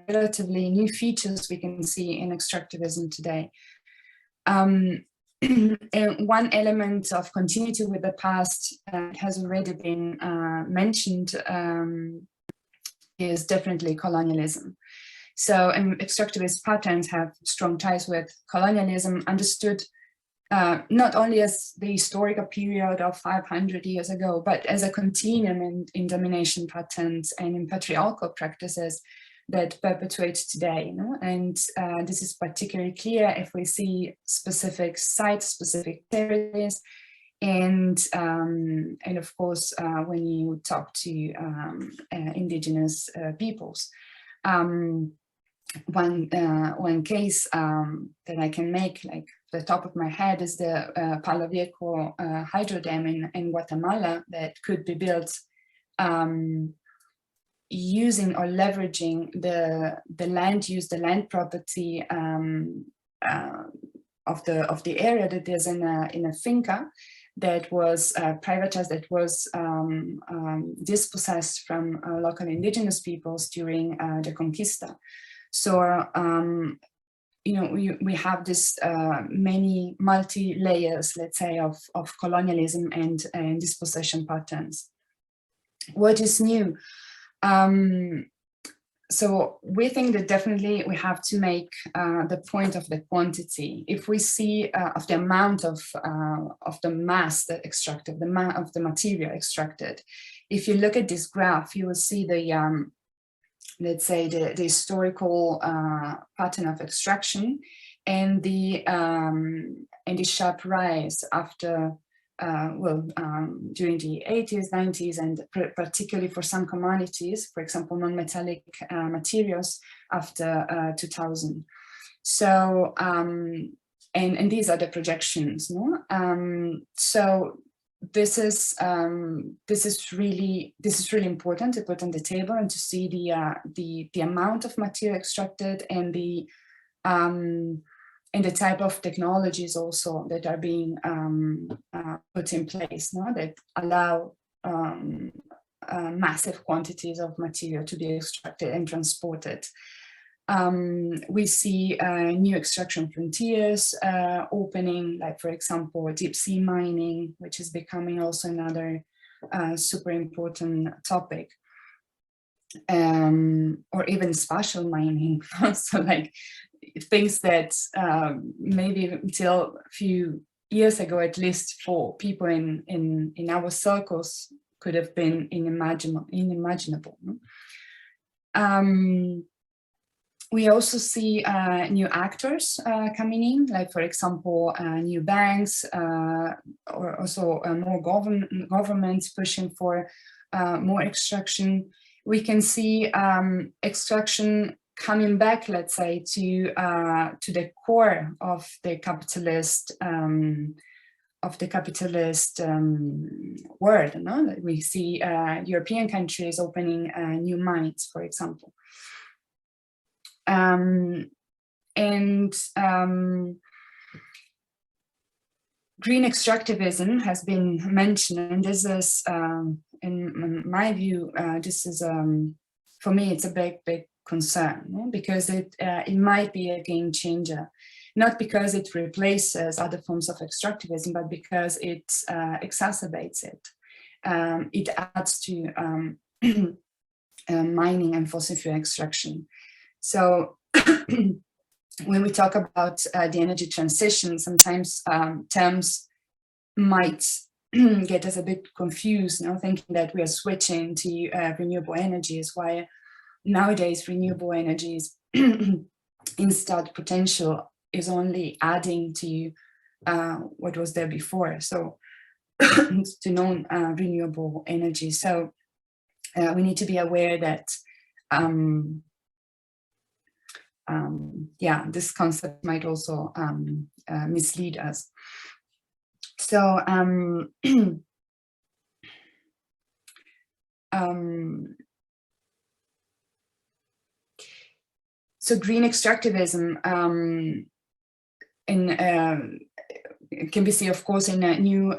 relatively new features we can see in extractivism today. And one element of continuity with the past has already been mentioned is definitely colonialism. So extractivist patterns have strong ties with colonialism, understood not only as the historical period of 500 years ago, but as a continuum in domination patterns and in patriarchal practices that perpetuate today. And this is particularly clear if we see specific sites, specific territories, and of course, when you talk to indigenous peoples. One case that I can make, like the top of my head, is the Palo Viejo hydro dam in Guatemala that could be built in using or leveraging the land use, the land property of the area that is in a finca that was privatized, that was dispossessed from local indigenous peoples during the Conquista. So, you know, we have this many multi-layers, let's say, of colonialism and dispossession patterns. What is new? So we think that definitely we have to make the point of the quantity. If we see of the amount of the mass that extracted, of the material extracted, if you look at this graph, you will see the let's say the historical pattern of extraction and the sharp rise after during the 80s, 90s, and particularly for some commodities, for example, non-metallic materials after 2000. So, and these are the projections, no? So this is really important to put on the table and to see the amount of material extracted and the type of technologies also that are being put in place, no? That allow massive quantities of material to be extracted and transported. We see new extraction frontiers opening, like, for example, deep sea mining, which is becoming also another super important topic. Or even spatial mining, so like things that maybe until a few years ago, at least for people in our circles, could have been unimaginable. We also see new actors coming in, like, for example, new banks, or also more governments pushing for more extraction. We can see extraction coming back, let's say, to the core of the capitalist world. No? We see European countries opening new mines, for example. Green extractivism has been mentioned, and this is, in my view, this is, for me, it's a big concern, no? Because it might be a game changer, not because it replaces other forms of extractivism, but because it exacerbates it. It adds to mining and fossil fuel extraction. So when we talk about the energy transition, sometimes terms might get us a bit confused, you know, thinking that we are switching to renewable energies, while nowadays renewable energies installed potential is only adding to what was there before, so to non-renewable energy. So we need to be aware that yeah, this concept might also mislead us. So so green extractivism can be seen, of course, in new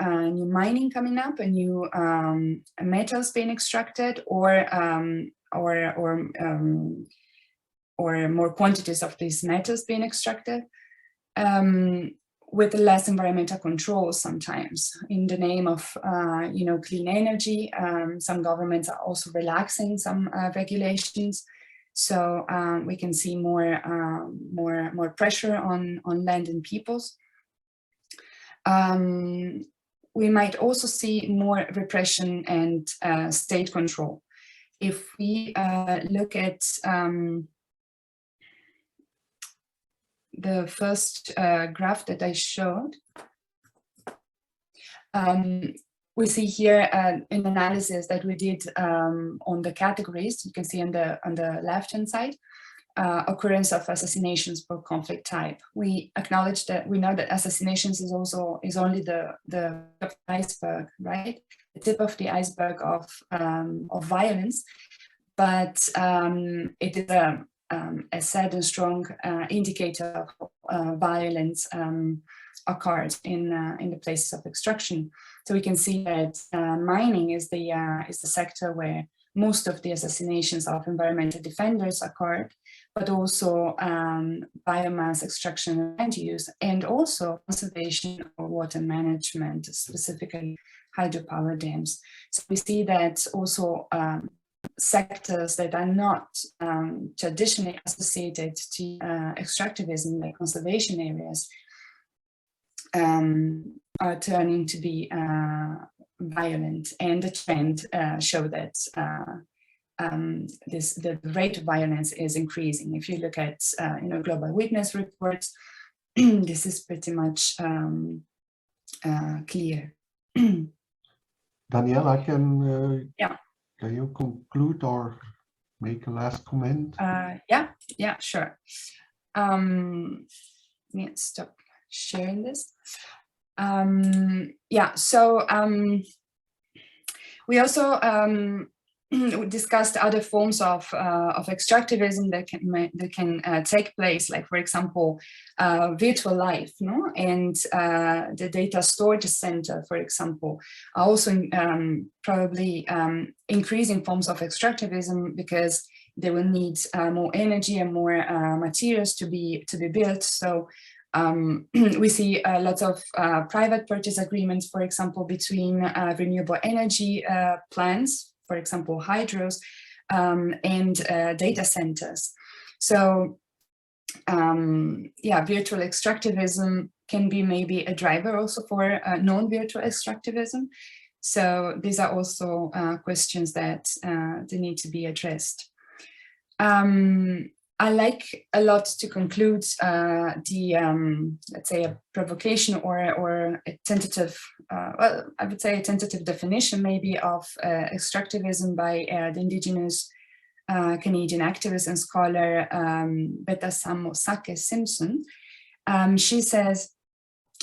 mining coming up, and new metals being extracted, or more quantities of these metals being extracted, with less environmental controls sometimes in the name of you know, clean energy. Some governments are also relaxing some regulations, so we can see more pressure on land and peoples. We might also see more repression and state control. If we look at the first graph that I showed, we see here an analysis that we did on the categories. You can see on the left-hand side, occurrence of assassinations per conflict type. We acknowledge that we know that assassinations is only the tip of the iceberg, right? The tip of the iceberg of violence. but it is a sad and strong indicator of violence occurred in the places of extraction. So we can see that mining is the sector where most of the assassinations of environmental defenders occurred, but also biomass extraction and land use, and also conservation or water management, specifically hydropower dams. So we see that also sectors that are not traditionally associated to extractivism, like conservation areas, are turning to be violent, and the trend show that the rate of violence is increasing. If you look at Global Witness reports, this is pretty much clear. Daniela, Yeah. Can you conclude or make a last comment? Yeah, sure. Let me stop sharing this. We also discussed other forms of extractivism that can take place, like, for example, virtual life, no? And the data storage center, for example, are also probably increasing forms of extractivism, because they will need more energy and more materials to be built. So we see lots of private purchase agreements, for example, between renewable energy plants, for example, hydros, and data centers. So virtual extractivism can be maybe a driver also for non-virtual extractivism. So these are also questions that they need to be addressed. I like a lot to conclude let's say a provocation or a tentative, well, I would say a tentative definition maybe of extractivism by the indigenous Canadian activist and scholar Betta Samosake Simpson. She says,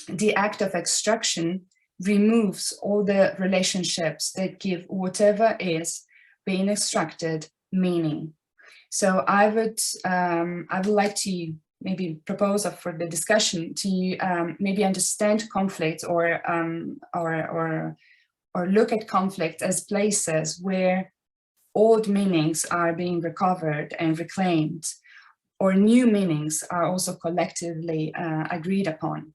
the act of extraction removes all the relationships that give whatever is being extracted meaning. So I would like to maybe propose for the discussion to maybe understand conflict or look at conflict as places where old meanings are being recovered and reclaimed, or new meanings are also collectively agreed upon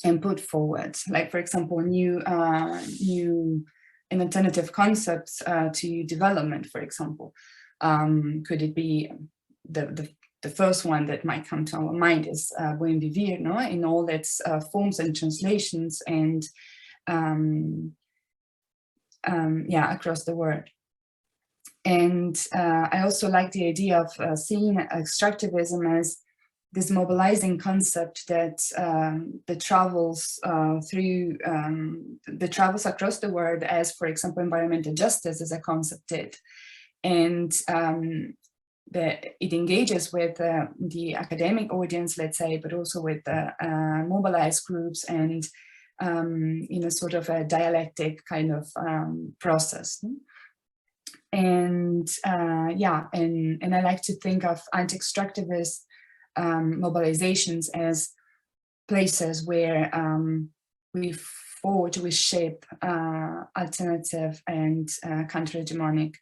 and put forward. Like, for example, new and alternative concepts to development, for example. Could it be the first one that might come to our mind is buen vivir, no? In all its forms and translations, and across the world. And I also like the idea of seeing extractivism as this mobilizing concept that travels travels across the world, as, for example, environmental justice as a concept did. And it engages with the academic audience, let's say, but also with mobilized groups, and in a sort of a dialectic kind of process. And and I like to think of anti-extractivist mobilizations as places where we forge, we shape alternative and counter-hegemonic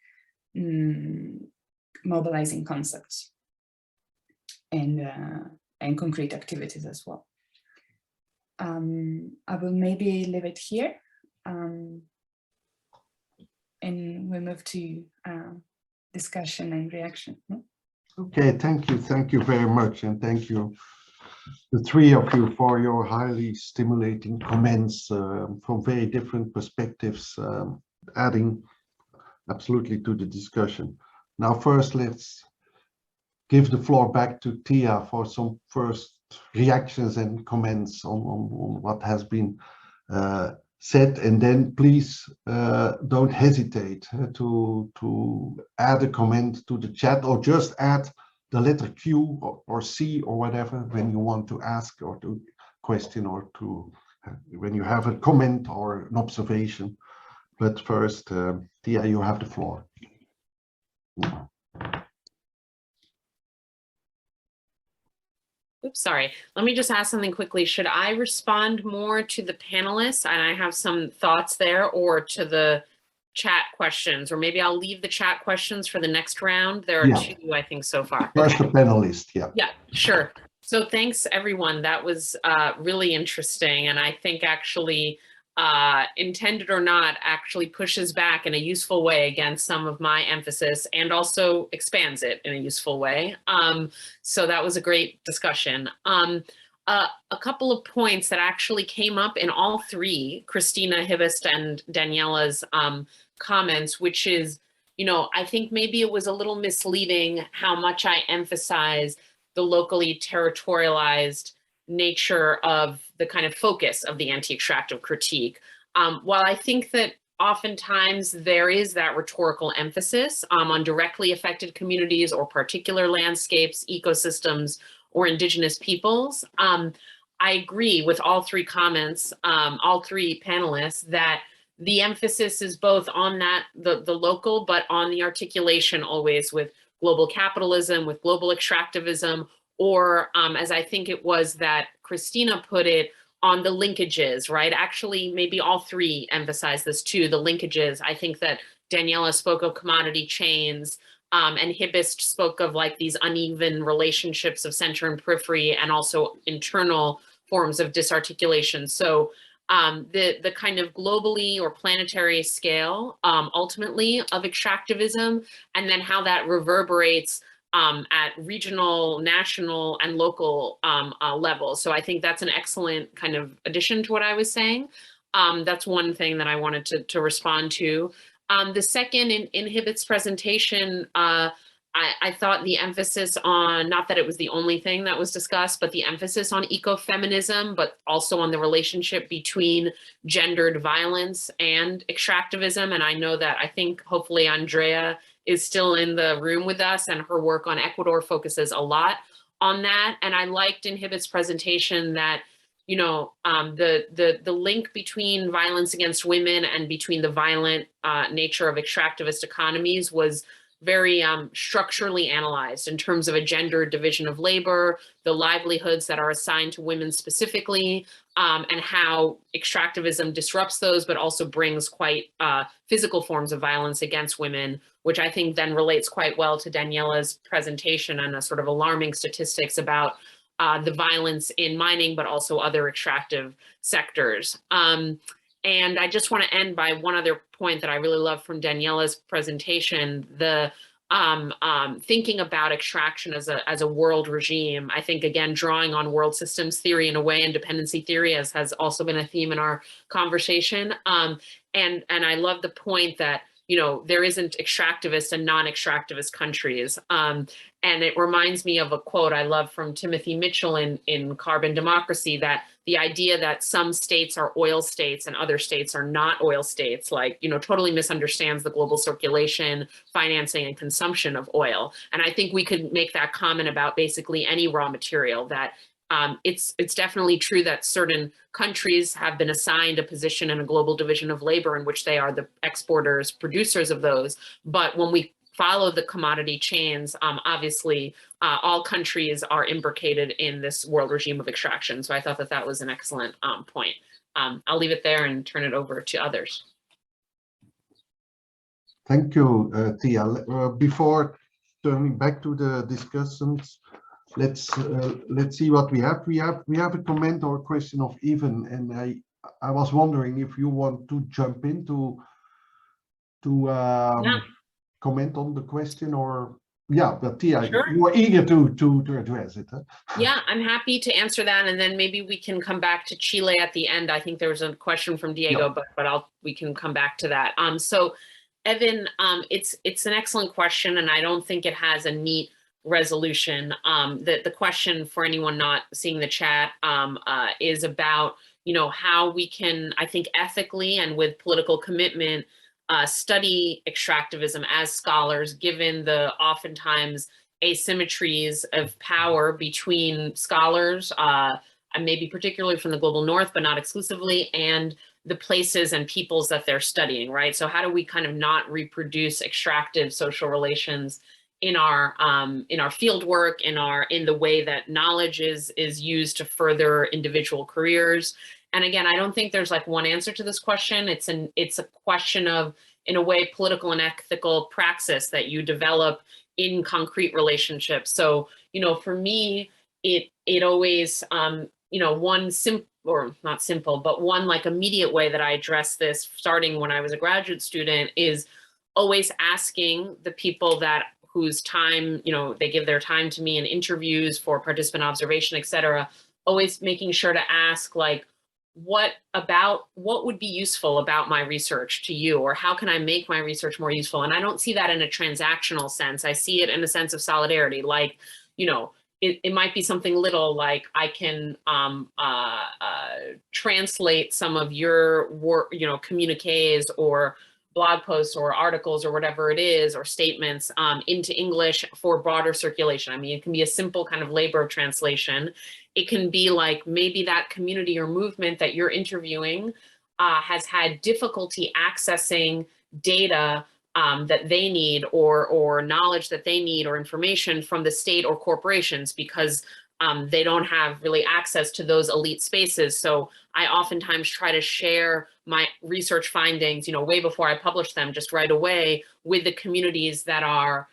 mobilizing concepts and concrete activities as well. I will maybe leave it here, and we move to discussion and reaction. Okay, thank you very much, and thank you, the three of you, for your highly stimulating comments from very different perspectives, adding absolutely to the discussion. Now, first, let's give the floor back to Tia for some first reactions and comments on what has been said, and then please don't hesitate to add a comment to the chat, or just add the letter Q or C or whatever when you want to ask or to question, or to when you have a comment or an observation. But first, Tia, you have the floor. oops, sorry. Let me just ask something quickly. Should I respond more to the panelists, and I have some thoughts there, or to the chat questions? Or maybe I'll leave the chat questions for the next round. There are Yeah. two, I think, so far. First, Okay. the panelist, yeah. Yeah, sure. So thanks, everyone. That was really interesting. And I think actually, intended or not, actually pushes back in a useful way against some of my emphasis and also expands it in a useful way. So that was a great discussion. A couple of points that actually came up in all three, Christina, Hibist, and Daniela's comments, which is, you know, I think maybe it was a little misleading how much I emphasize the locally territorialized nature of the kind of focus of the anti-extractive critique. While I think that oftentimes there is that rhetorical emphasis on directly affected communities or particular landscapes, ecosystems, or indigenous peoples, I agree with all three comments, all three panelists, that the emphasis is both on that, the local, but on the articulation always with global capitalism, with global extractivism, or as I think it was that Christina put it, on the linkages, right? Actually, maybe all three emphasize this too, the linkages. I think that Daniela spoke of commodity chains, and Hibist spoke of like these uneven relationships of center and periphery, and also internal forms of disarticulation. So the kind of globally or planetary scale, ultimately, of extractivism, and then how that reverberates at regional, national, and local levels. So I think that's an excellent kind of addition to what I was saying. That's one thing that I wanted to respond to. The second, in Hibit's presentation, I thought the emphasis on, not that it was the only thing that was discussed, but the emphasis on ecofeminism, but also on the relationship between gendered violence and extractivism. And I know that, I think hopefully Andrea is still in the room with us, and her work on Ecuador focuses a lot on that. And I liked in Hibit's presentation that, you know, the link between violence against women and between the violent nature of extractivist economies was very structurally analyzed in terms of a gender division of labor, the livelihoods that are assigned to women specifically, and how extractivism disrupts those, but also brings quite physical forms of violence against women, which I think then relates quite well to Daniela's presentation and a sort of alarming statistics about the violence in mining, but also other extractive sectors. And I just want to end by one other point that I really love from Daniela's presentation, the thinking about extraction as a world regime. I think, again, drawing on world systems theory in a way, and dependency theory has also been a theme in our conversation. And I love the point that, you know, there isn't extractivist and non-extractivist countries. And it reminds me of a quote I love from Timothy Mitchell in Carbon Democracy, that the idea that some states are oil states and other states are not oil states, like, you know, totally misunderstands the global circulation, financing, and consumption of oil. And I think we could make that comment about basically any raw material, that it's definitely true that certain countries have been assigned a position in a global division of labor in which they are the exporters, producers of those. But when we follow the commodity chains, obviously all countries are imbricated in this world regime of extraction. So I thought that that was an excellent point. I'll leave it there and turn it over to others. Thank you, Tia. Before turning back to the discussions, let's see what we have. We have a comment or a question of Even, and I was wondering if you want to jump in to Yeah. comment on the question, or yeah, but Tia, Sure. you are eager to address it. Huh? Yeah, I'm happy to answer that, and then maybe we can come back to Chile at the end. I think there was a question from Diego, Yeah. but we can come back to that. So, Evan, it's an excellent question, and I don't think it has a neat resolution. The question, for anyone not seeing the chat, is about, you know, how we can, I think, ethically and with political commitment, study extractivism as scholars, given the oftentimes asymmetries of power between scholars, and maybe particularly from the global north, but not exclusively, and the places and peoples that they're studying, right? So how do we kind of not reproduce extractive social relations in our field work, in the way that knowledge is used to further individual careers. And again, I don't think there's like one answer to this question. It's a question of, in a way, political and ethical praxis that you develop in concrete relationships. So, you know, for me, it always, you know, one simple, or not simple, but one like immediate way that I address this, starting when I was a graduate student, is always asking the people whose time, you know, they give their time to me in interviews for participant observation, et cetera, always making sure to ask, like, what would be useful about my research to you, or how can I make my research more useful? And I don't see that in a transactional sense. I see it in a sense of solidarity. Like, you know, it might be something little, like I can translate some of your work, you know, communiques or blog posts or articles or whatever it is, or statements into English for broader circulation. I mean, it can be a simple kind of labor of translation. It can be like maybe that community or movement that you're interviewing has had difficulty accessing data that they need, or knowledge that they need, or information from the state or corporations, because they don't have really access to those elite spaces. So I oftentimes try to share my research findings, you know, way before I publish them, just right away, with the communities that are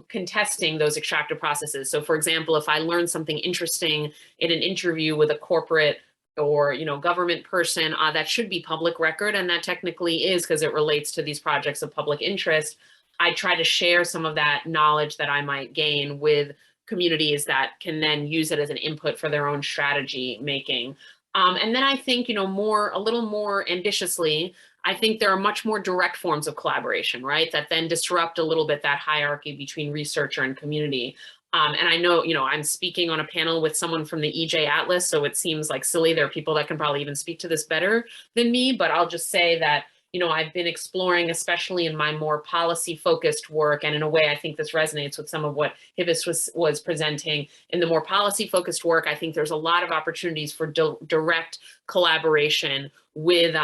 contesting those extractive processes. So for example, if I learn something interesting in an interview with a corporate or, you know, government person, that should be public record, and that technically is, because it relates to these projects of public interest, I try to share some of that knowledge that I might gain with communities that can then use it as an input for their own strategy making. And then I think, you know, a little more ambitiously, I think there are much more direct forms of collaboration, right? That then disrupt a little bit that hierarchy between researcher and community. And I know, you know, I'm speaking on a panel with someone from the EJ Atlas, so it seems like silly. There are people that can probably even speak to this better than me, but I'll just say that, you know, I've been exploring, especially in my more policy-focused work, and in a way, I think this resonates with some of what Hibis was presenting. In the more policy-focused work, I think there's a lot of opportunities for direct collaboration with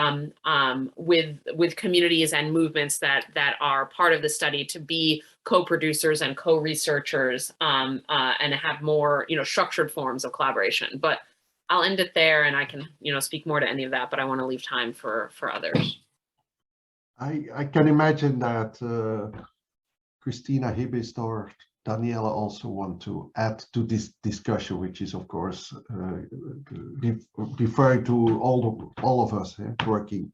communities and movements that are part of the study, to be co-producers and co-researchers, and have more, you know, structured forms of collaboration. But I'll end it there, and I can, you know, speak more to any of that, but I want to leave time for others. I can imagine that Christina, Hibis, or Daniela also want to add to this discussion, which is, of course, referring to all of us working,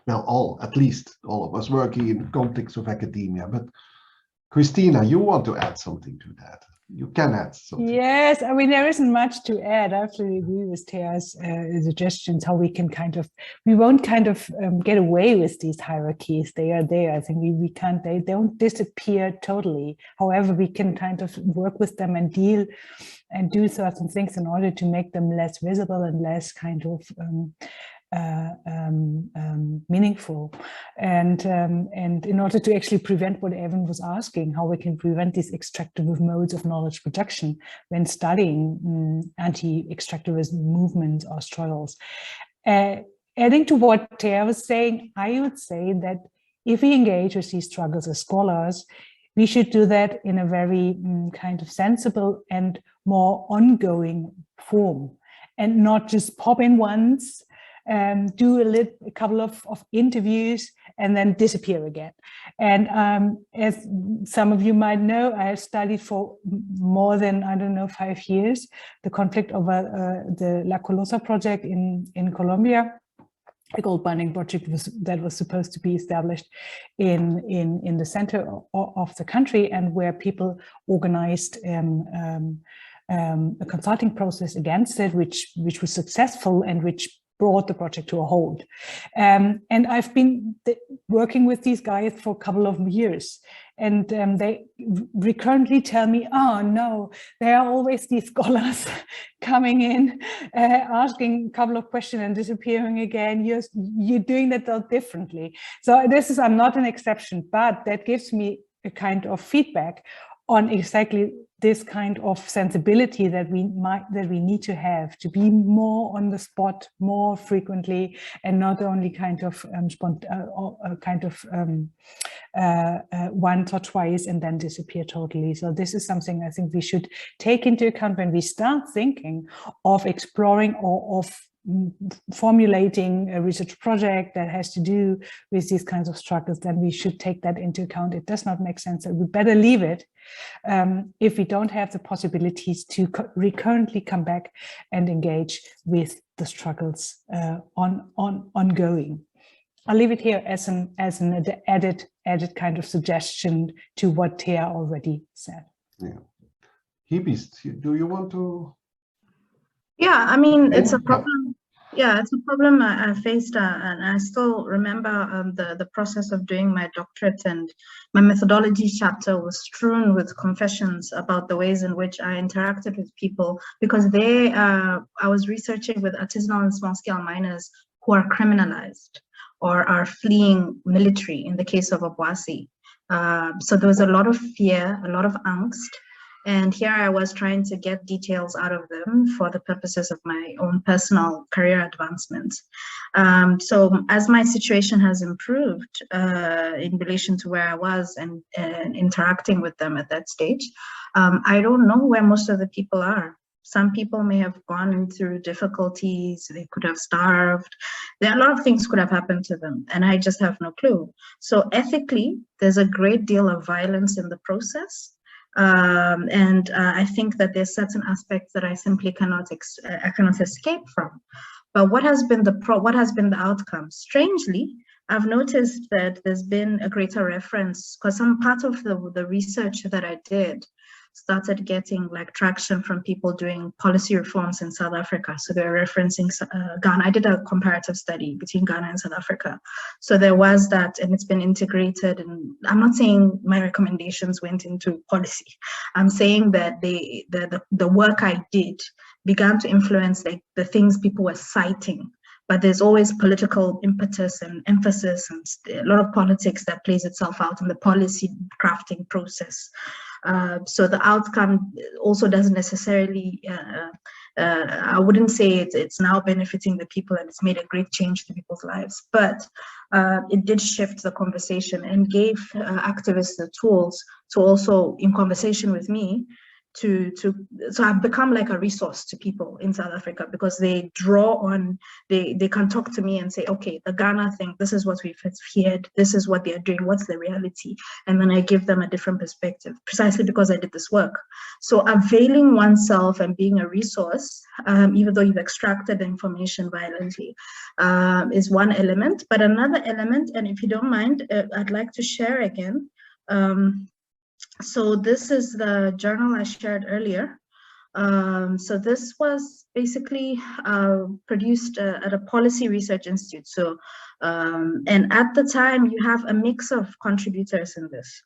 well, at least all of us working in the context of academia. But Christina, you want to add something to that? You can add something. Yes, I mean, there isn't much to add. I absolutely agree with Thea's suggestions, how we can we won't get away with these hierarchies. They are there. I think we can't, they don't disappear totally. However, we can kind of work with them and deal and do certain things in order to make them less visible and less kind of meaningful, and in order to actually prevent what Evan was asking, how we can prevent these extractive modes of knowledge production when studying anti-extractivist movements or struggles. Adding to what Thea was saying, I would say that if we engage with these struggles as scholars, we should do that in a very kind of sensible and more ongoing form, and not just pop in once, do a couple of interviews and then disappear again. And as some of you might know, I have studied for more than, I don't know, 5 years, the conflict over the La Colosa project in Colombia, a gold mining project that was supposed to be established in the center of the country, and where people organized a consulting process against it, which was successful and which brought the project to a halt. And I've been working with these guys for a couple of years, and they recurrently tell me, oh no, there are always these scholars coming in, asking a couple of questions and disappearing again. You're doing that differently. So I'm not an exception, but that gives me a kind of feedback on exactly this kind of sensibility that we need to have to be more on the spot more frequently, and not only kind of once or twice and then disappear totally. So this is something I think we should take into account when we start thinking of exploring or of formulating a research project that has to do with these kinds of struggles. Then we should take that into account. It does not make sense. We better leave it if we don't have the possibilities to recurrently come back and engage with the struggles ongoing. I'll leave it here as an added kind of suggestion to what Thea already said. Yeah. Hibis, do you want to? Yeah, I mean, it's a problem. Yeah, it's a problem I faced, and I still remember the process of doing my doctorate, and my methodology chapter was strewn with confessions about the ways in which I interacted with people, because I was researching with artisanal and small-scale miners who are criminalized or are fleeing military in the case of Obuasi. So there was a lot of fear, a lot of angst. And here I was trying to get details out of them for the purposes of my own personal career advancement. So as my situation has improved in relation to where I was and interacting with them at that stage, I don't know where most of the people are. Some people may have gone through difficulties, they could have starved. There are a lot of things could have happened to them, and I just have no clue. So ethically, there's a great deal of violence in the process. I think that there's certain aspects that I simply cannot escape from. But what has been the outcome? Strangely, I've noticed that there's been a greater reference, because some part of the research that I did started getting like traction from people doing policy reforms in South Africa. So they're referencing Ghana. I did a comparative study between Ghana and South Africa. So there was that, and it's been integrated. And I'm not saying my recommendations went into policy. I'm saying that the work I did began to influence like the things people were citing. But there's always political impetus and emphasis, and a lot of politics that plays itself out in the policy crafting process. So the outcome also doesn't necessarily, I wouldn't say it's now benefiting the people and it's made a great change to people's lives, but it did shift the conversation and gave activists the tools to also, in conversation with me, so I've become like a resource to people in South Africa, because they draw on, they can talk to me and say, okay, the Ghana thing, this is what we've heard, this is what they're doing, what's the reality? And then I give them a different perspective, precisely because I did this work. So availing oneself and being a resource, even though you've extracted the information violently, is one element. But another element, and if you don't mind, I'd like to share again. So this is the journal I shared earlier. So this was basically produced at a policy research institute. So, and at the time you have a mix of contributors in this.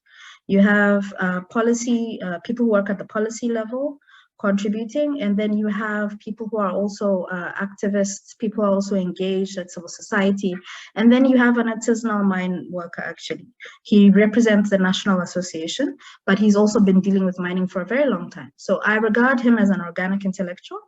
You have policy, people who work at the policy level contributing, and then you have people who are also activists, people who are also engaged at civil society, and then you have an artisanal mine worker. Actually, he represents the National Association, but he's also been dealing with mining for a very long time. So I regard him as an organic intellectual,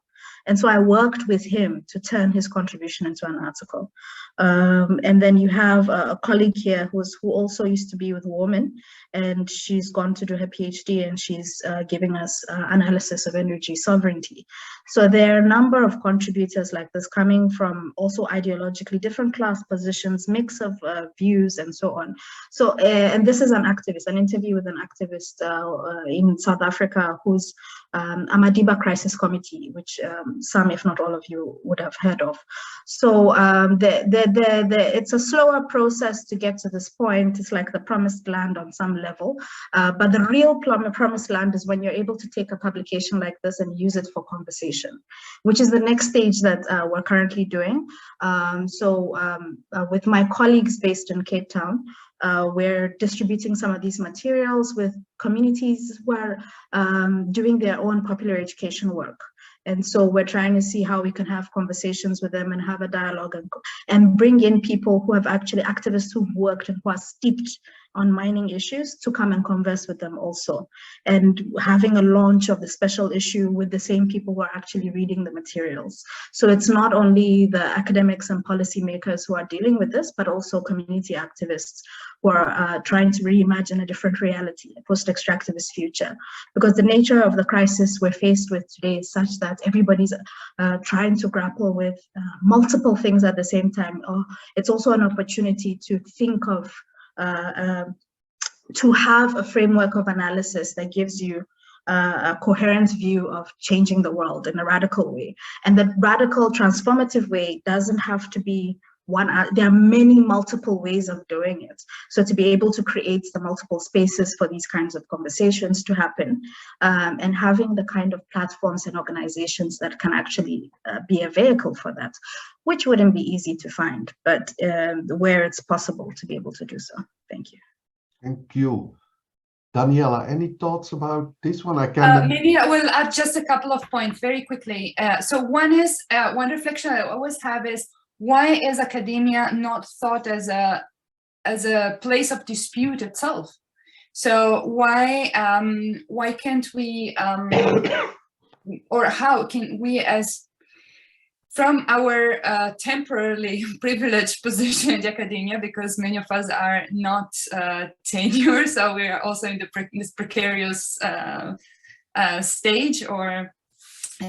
and so I worked with him to turn his contribution into an article. And then you have a colleague here who also used to be with women, and she's gone to do her PhD, and she's giving us analysis of energy sovereignty. So there are a number of contributors like this coming from also ideologically different class positions, mix of views and so on. So, and this is an activist, an interview with an activist in South Africa who's Amadiba Crisis Committee, which some, if not all of you, would have heard of. So it's a slower process to get to this point. It's like the promised land on some level, but the real promised land is when you're able to take a publication like this and use it for conversation, which is the next stage that we're currently doing. With my colleagues based in Cape Town, we're distributing some of these materials with communities who are doing their own popular education work. And so we're trying to see how we can have conversations with them and have a dialogue and bring in people who have actually, activists who've worked and who are steeped on mining issues to come and converse with them also, and having a launch of the special issue with the same people who are actually reading the materials. So it's not only the academics and policymakers who are dealing with this, but also community activists who are trying to reimagine a different reality, a post-extractivist future. Because the nature of the crisis we're faced with today is such that everybody's trying to grapple with multiple things at the same time. It's also an opportunity to think of, to have a framework of analysis that gives you a coherent view of changing the world in a radical way. And that radical transformative way doesn't have to be one, there are many multiple ways of doing it. So to be able to create the multiple spaces for these kinds of conversations to happen, and having the kind of platforms and organizations that can actually be a vehicle for that, which wouldn't be easy to find, but where it's possible to be able to do so. Thank you. Thank you. Daniela, any thoughts about this one? I can maybe I will add just a couple of points very quickly. So one is, one reflection I always have is, why is academia not thought as a place of dispute itself? So why can't we, or how can we, as from our temporarily privileged position in academia, because many of us are not tenure, so we are also in this precarious stage, or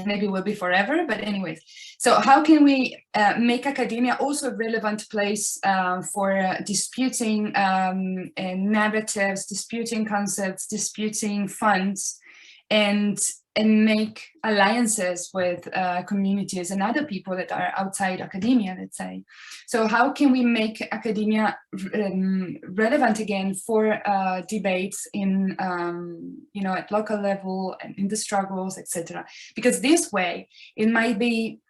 maybe will be forever, but anyways. So how can we make academia also a relevant place for disputing narratives, disputing concepts, disputing funds, and make alliances with communities and other people that are outside academia, let's say. So how can we make academia relevant again for debates in, you know, at local level and in the struggles, etc. Because this way it might be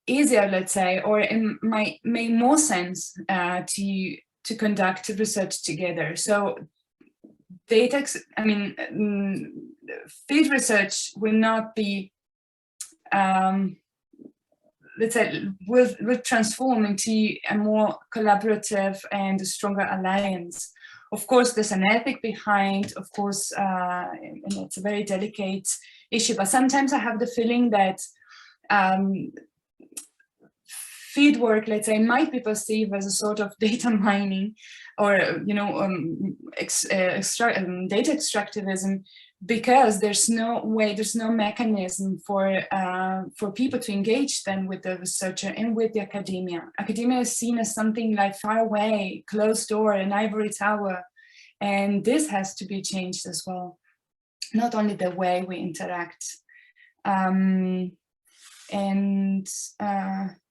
easier, let's say, or it might make more sense to conduct research together. So data, I mean, field research will not be, let's say, will transform into a more collaborative and a stronger alliance. Of course, there's an ethic behind, of course, and it's a very delicate issue, but sometimes I have the feeling that fieldwork, let's say, might be perceived as a sort of data mining, or, you know, data extractivism, because there's no way, there's no mechanism for people to engage then with the researcher and with the academia. Academia is seen as something like far away, closed door, an ivory tower, and this has to be changed as well. Not only the way we interact.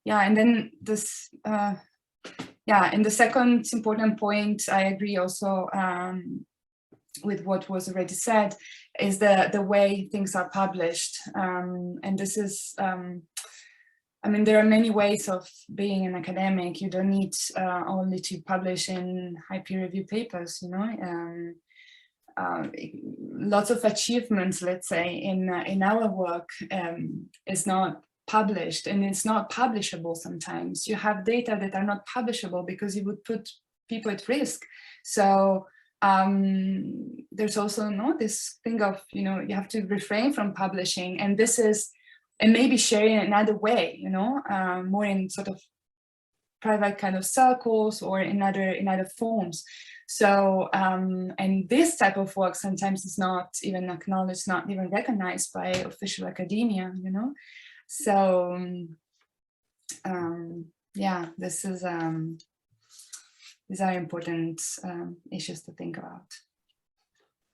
Yeah, and then this, yeah, and the second important point, I agree also with what was already said, is the way things are published. And this is, I mean, there are many ways of being an academic. You don't need only to publish in high peer review papers, you know. Lots of achievements, let's say, in our work is not published, and it's not publishable sometimes. You have data that are not publishable because you would put people at risk. So there's also this thing of, you know, you have to refrain from publishing, and this is, and maybe sharing in another way, you know, more in sort of private kind of circles or in other forms. So, and this type of work sometimes is not even acknowledged, not even recognized by official academia, you know. So, yeah, this is, these are important issues to think about.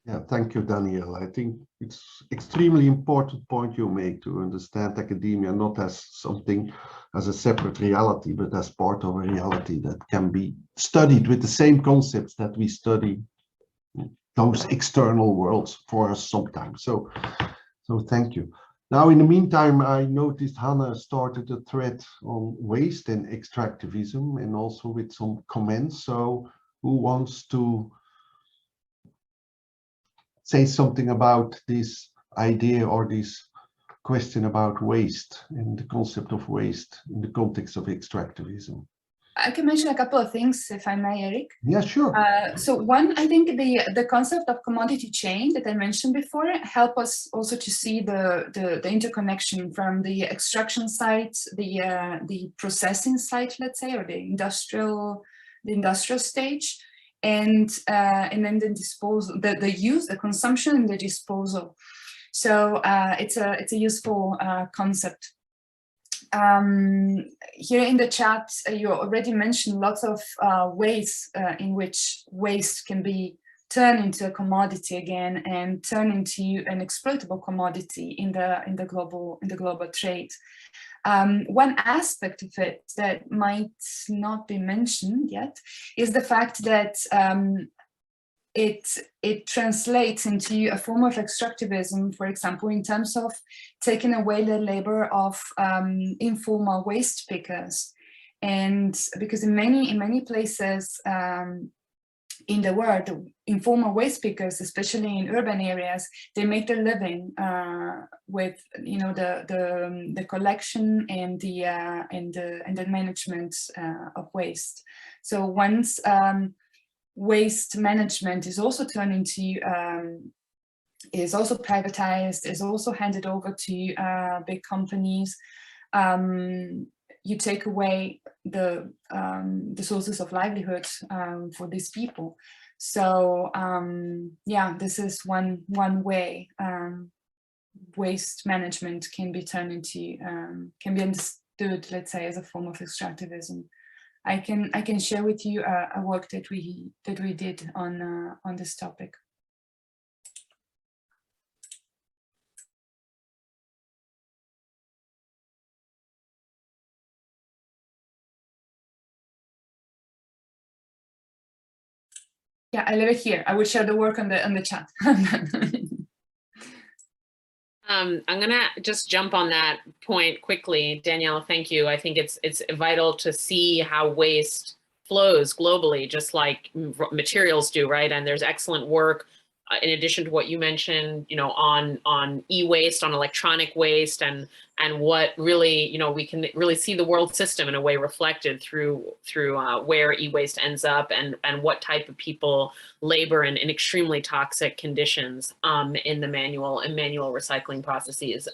Yeah, thank you, Danielle. I think it's extremely important point you make, to understand academia not as something, as a separate reality, but as part of a reality that can be studied with the same concepts that we study those external worlds for us sometimes. So thank you. Now, in the meantime, I noticed Hannah started a thread on waste and extractivism, and also with some comments. So who wants to say something about this idea or this question about waste and the concept of waste in the context of extractivism? I can mention a couple of things, if I may, Eric. Yeah, sure. So one, I think the concept of commodity chain that I mentioned before help us also to see the interconnection from the extraction site, the processing site, let's say, or the industrial stage, and then the disposal, the use, the consumption, and the disposal. So it's a useful concept. Here in the chat, you already mentioned lots of ways in which waste can be turned into a commodity again and turned into an exploitable commodity in the global trade. One aspect of it that might not be mentioned yet is the fact that it translates into a form of extractivism, for example, in terms of taking away the labor of informal waste pickers. And because in many places in the world, informal waste pickers, especially in urban areas, they make their living with the collection and the management of waste. So once waste management is also turned into, is also privatized, is also handed over to big companies, you take away the sources of livelihood for these people. So yeah, this is one way waste management can be turned into, can be understood, let's say, as a form of extractivism. I can share with you a work that we did on this topic. Yeah, I leave it here. I will share the work on the chat. I'm gonna just jump on that point quickly. Danielle, thank you. I think it's vital to see how waste flows globally, just like materials do, right? And there's excellent work in addition to what you mentioned, on e-waste, on electronic waste, and what really, we can really see the world system in a way reflected through where e-waste ends up and what type of people labor in extremely toxic conditions in the manual recycling processes.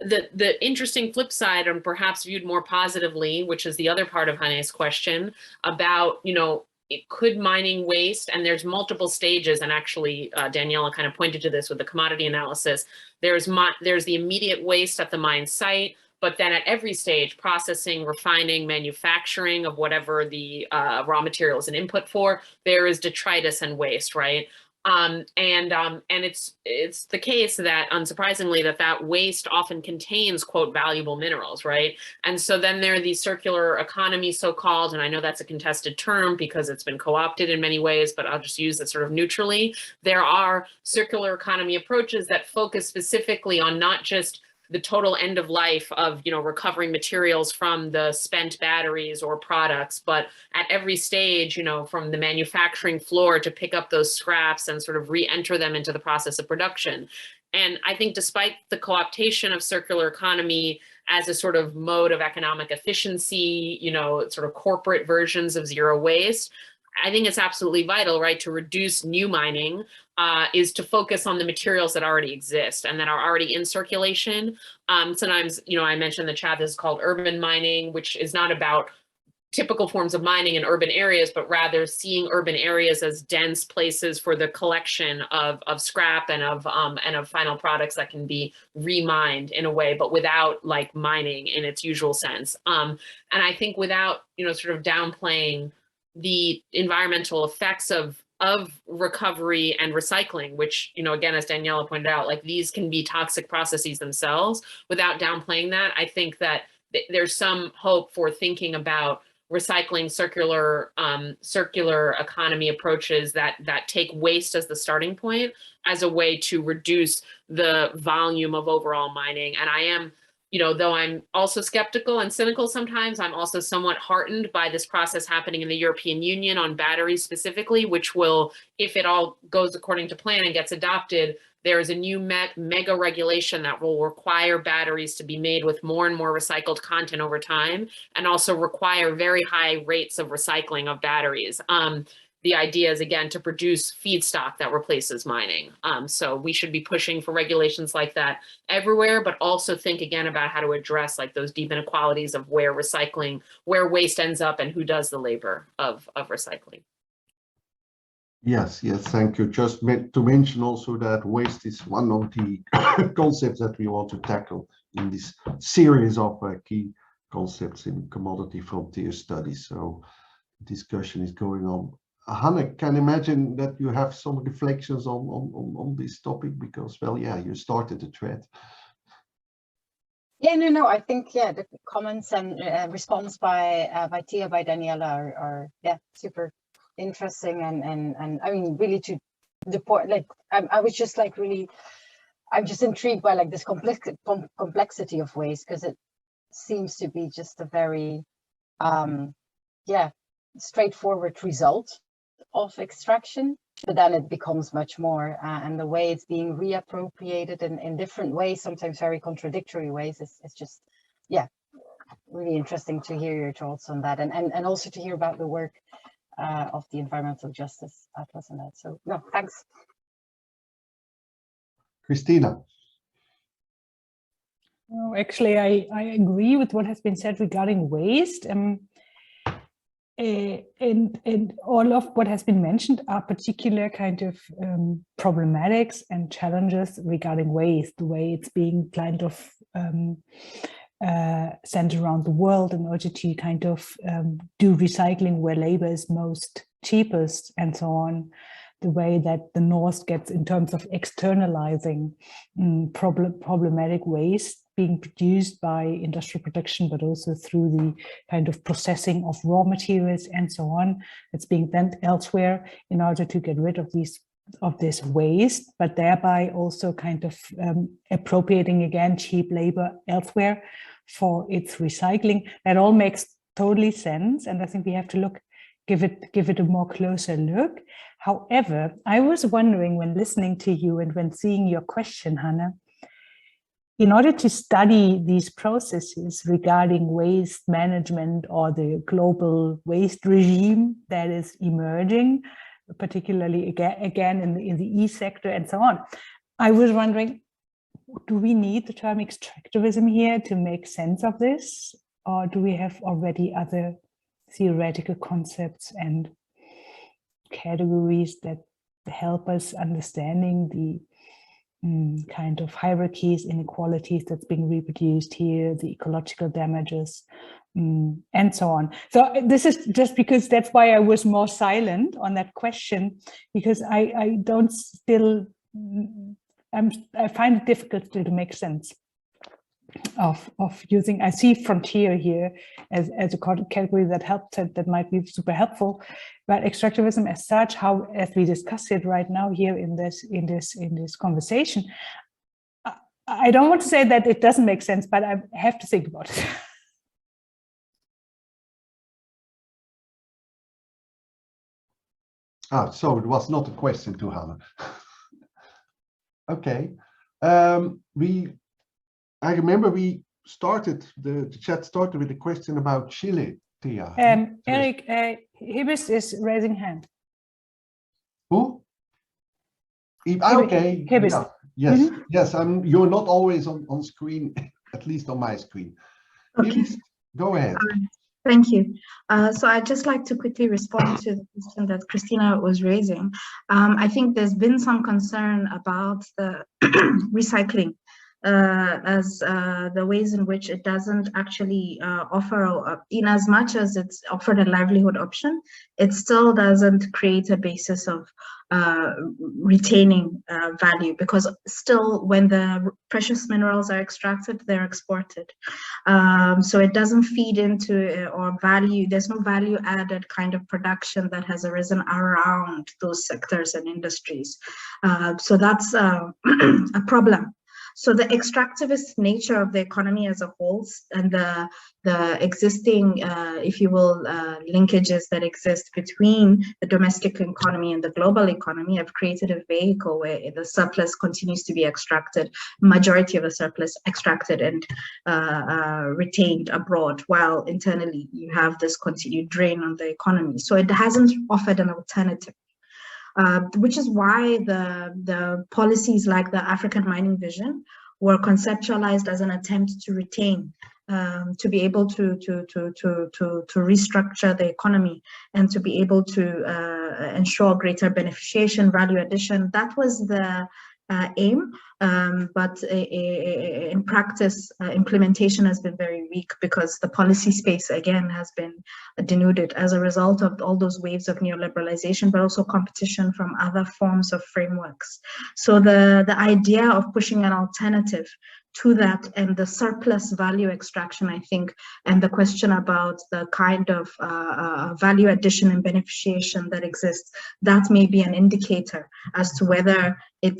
The interesting flip side, and perhaps viewed more positively, which is the other part of Hane's question about, could mining waste, and there's multiple stages, and actually Daniela kind of pointed to this with the commodity analysis. There's the immediate waste at the mine site, but then at every stage, processing, refining, manufacturing of whatever the raw material is an input for, there is detritus and waste, right? And it's the case that, unsurprisingly, that waste often contains, quote, valuable minerals, right? And so then there are these circular economy, so-called, and I know that's a contested term because it's been co-opted in many ways, but I'll just use it sort of neutrally. There are circular economy approaches that focus specifically on not just the total end of life of, recovering materials from the spent batteries or products, but at every stage, from the manufacturing floor to pick up those scraps and sort of re-enter them into the process of production. And I think despite the co-optation of circular economy as a sort of mode of economic efficiency, sort of corporate versions of zero waste, I think it's absolutely vital, right, to reduce new mining is to focus on the materials that already exist and that are already in circulation. Sometimes, I mentioned in the chat, this is called urban mining, which is not about typical forms of mining in urban areas, but rather seeing urban areas as dense places for the collection of scrap and of final products that can be remined in a way, but without like mining in its usual sense. And I think without, sort of downplaying the environmental effects of recovery and recycling, which, again, as Daniela pointed out, like these can be toxic processes themselves. Without downplaying that, I think that there's some hope for thinking about recycling, circular economy approaches that take waste as the starting point as a way to reduce the volume of overall mining. And I am though I'm also skeptical and cynical sometimes, I'm also somewhat heartened by this process happening in the European Union on batteries specifically, which will, if it all goes according to plan and gets adopted, there is a new mega regulation that will require batteries to be made with more and more recycled content over time, and also require very high rates of recycling of batteries. The idea is, again, to produce feedstock that replaces mining. So we should be pushing for regulations like that everywhere, but also think again about how to address like those deep inequalities of where waste ends up and who does the labor of recycling. Yes, thank you. Just to mention also that waste is one of the concepts that we want to tackle in this series of key concepts in commodity frontier studies. So discussion is going on. Hanne, can imagine that you have some reflections on this topic because, well, yeah, you started the thread. Yeah, no, I think, yeah, the comments and response by Tia, by Daniela are yeah, super interesting and I mean, really to the point, like, I was just like really, I'm just intrigued by like this complexity of waste, because it seems to be just a very, yeah, straightforward result of extraction, but then it becomes much more, and the way it's being reappropriated in different ways, sometimes very contradictory ways, it's just, yeah, really interesting to hear your thoughts on that, and also to hear about the work of the Environmental Justice Atlas and that. So no, thanks. Christina. No, actually, I agree with what has been said regarding waste. And all of what has been mentioned are particular kind of problematics and challenges regarding waste, the way it's being kind of sent around the world in order to kind of do recycling where labor is most cheapest and so on, the way that the North gets in terms of externalizing problematic waste being produced by industrial production, but also through the kind of processing of raw materials and so on. It's being sent elsewhere in order to get rid of this waste, but thereby also kind of appropriating again cheap labor elsewhere for its recycling. That all makes totally sense, and I think we have to give it a more closer look. However, I was wondering when listening to you and when seeing your question, Hanne, in order to study these processes regarding waste management or the global waste regime that is emerging, particularly again in the e-sector and so on, I was wondering, do we need the term extractivism here to make sense of this? Or do we have already other theoretical concepts and categories that help us understanding the kind of hierarchies, inequalities that's being reproduced here, the ecological damages, and so on. So this is just because that's why I was more silent on that question, because I don't still, I find it difficult still to make sense of using, I see frontier here as a category that helps, that might be super helpful, but extractivism as such, how, as we discuss it right now here in this conversation, I don't want to say that it doesn't make sense, but I have to think about it. So it was not a question to Hanne. Okay. I remember we started, the chat started with a question about Chile, Tia. Eric, Hibis is raising hand. Who? Okay. Hibis. Yeah. Yes, yes. You're not always on screen, at least on my screen. Okay. Hibis, go ahead. Thank you. So I'd just like to quickly respond to the question that Christina was raising. I think there's been some concern about the recycling as the ways in which it doesn't actually offer, in as much as it's offered a livelihood option, it still doesn't create a basis of retaining value, because still when the precious minerals are extracted, they're exported. So it doesn't feed into or value, there's no value added kind of production that has arisen around those sectors and industries. So that's a problem. So the extractivist nature of the economy as a whole and the existing, if you will, linkages that exist between the domestic economy and the global economy have created a vehicle where the surplus continues to be extracted, majority of the surplus extracted and retained abroad, while internally you have this continued drain on the economy. So it hasn't offered an alternative. Which is why the policies like the African Mining Vision were conceptualized as an attempt to retain, to be able to restructure the economy and to be able to ensure greater beneficiation, value addition. That was the aim, but in practice, implementation has been very weak because the policy space again has been denuded as a result of all those waves of neoliberalization, but also competition from other forms of frameworks. So the idea of pushing an alternative to that and the surplus value extraction, I think, and the question about the kind of value addition and beneficiation that exists, that may be an indicator as to whether it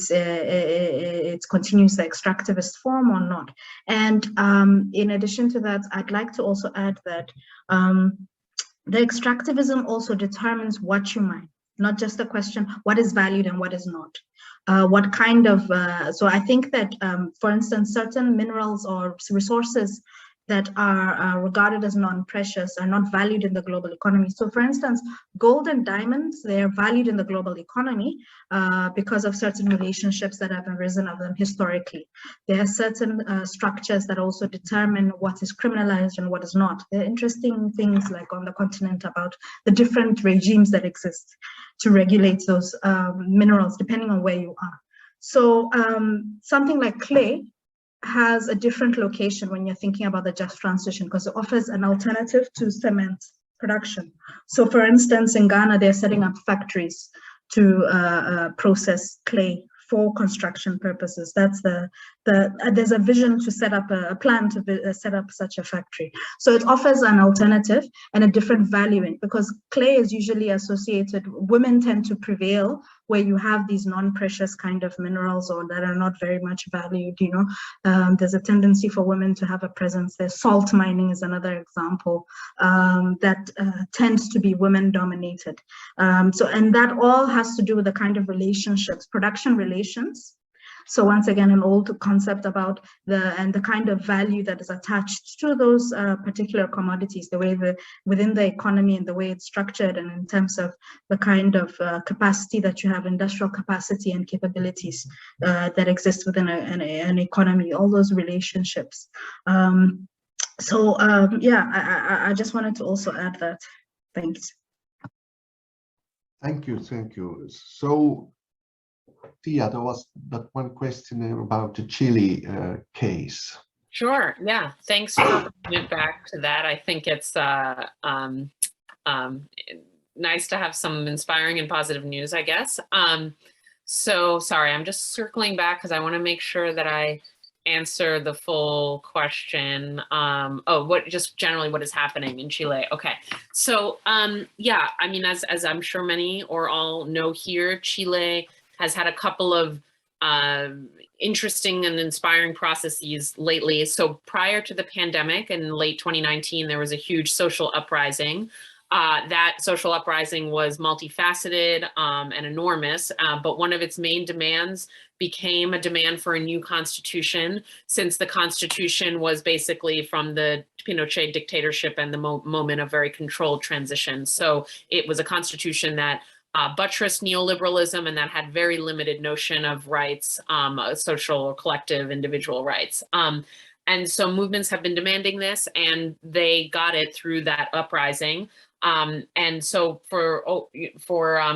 continues the extractivist form or not. And in addition to that, I'd like to also add that the extractivism also determines what you mine, not just the question, what is valued and what is not. What kind of, so I think that, for instance, certain minerals or resources that are regarded as non-precious are not valued in the global economy. So for instance, gold and diamonds, they're valued in the global economy because of certain relationships that have arisen of them historically. There are certain structures that also determine what is criminalized and what is not. There are interesting things like on the continent about the different regimes that exist to regulate those minerals depending on where you are. So something like clay has a different location when you're thinking about the just transition because it offers an alternative to cement production. So for instance, in Ghana, they're setting up factories to process clay for construction purposes. That's there's a vision to set up a plan to set up such a factory. So it offers an alternative and a different valuing because clay is usually associated, women tend to prevail where you have these non-precious kind of minerals or that are not very much valued, you know. There's a tendency for women to have a presence there. Salt mining is another example that tends to be women dominated. And that all has to do with the kind of relationships, production relations. So once again, an old concept about the kind of value that is attached to those particular commodities, the way within the economy and the way it's structured, and in terms of the kind of capacity that you have, industrial capacity and capabilities that exist within an economy, all those relationships. Yeah, I just wanted to also add that. Thanks. Thank you. So, Tia, there was that one question about the Chile case. Sure. Yeah. Thanks for bringing it back to that. I think it's nice to have some inspiring and positive news, I guess. So sorry, I'm just circling back because I want to make sure that I answer the full question. Just generally what is happening in Chile? Okay. So yeah, I mean, as I'm sure many or all know here, Chile has had a couple of interesting and inspiring processes lately. So prior to the pandemic in late 2019, there was a huge social uprising. That social uprising was multifaceted and enormous, but one of its main demands became a demand for a new constitution, since the constitution was basically from the Pinochet dictatorship and the moment of very controlled transition. So it was a constitution that buttressed neoliberalism and that had very limited notion of rights, social or collective individual rights. And so movements have been demanding this, and they got it through that uprising. And so for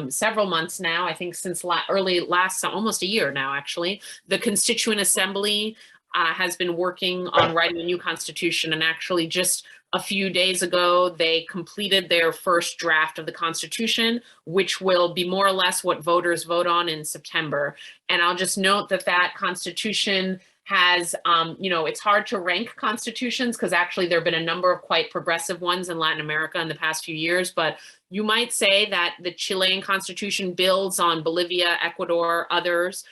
several months now, I think since almost a year now, actually, the Constituent Assembly has been working on writing a new constitution. And actually just a few days ago, they completed their first draft of the Constitution, which will be more or less what voters vote on in September. And I'll just note that that Constitution has, it's hard to rank constitutions because actually there have been a number of quite progressive ones in Latin America in the past few years, but you might say that the Chilean constitution builds on Bolivia, Ecuador, others,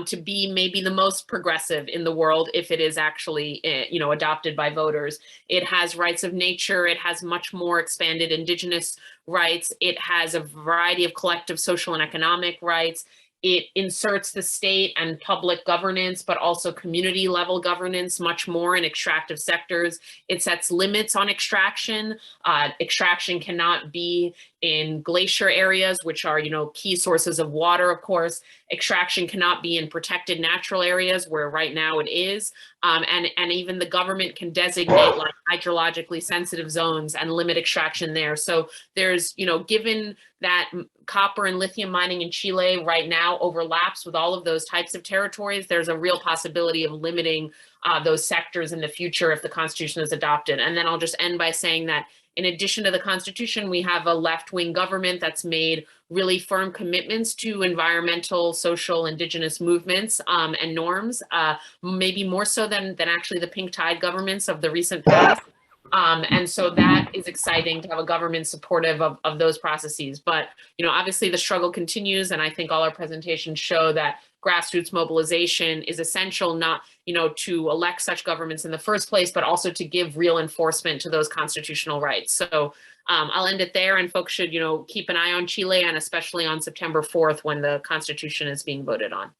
to be maybe the most progressive in the world if it is actually, adopted by voters. It has rights of nature. It has much more expanded indigenous rights. It has a variety of collective social and economic rights. It inserts the state and public governance, but also community level governance much more in extractive sectors. It sets limits on extraction. Extraction cannot be in glacier areas, which are, key sources of water, of course. Extraction cannot be in protected natural areas where right now it is. And even the government can designate like hydrologically sensitive zones and limit extraction there. So there's, given that copper and lithium mining in Chile right now overlaps with all of those types of territories, there's a real possibility of limiting those sectors in the future if the Constitution is adopted. And then I'll just end by saying that in addition to the Constitution, we have a left-wing government that's made really firm commitments to environmental, social, indigenous movements and norms, maybe more so than actually the pink tide governments of the recent past. And so that is exciting to have a government supportive of those processes. But, obviously the struggle continues. And I think all our presentations show that grassroots mobilization is essential, not, to elect such governments in the first place, but also to give real enforcement to those constitutional rights. So I'll end it there, and folks should, keep an eye on Chile, and especially on September 4th when the Constitution is being voted on.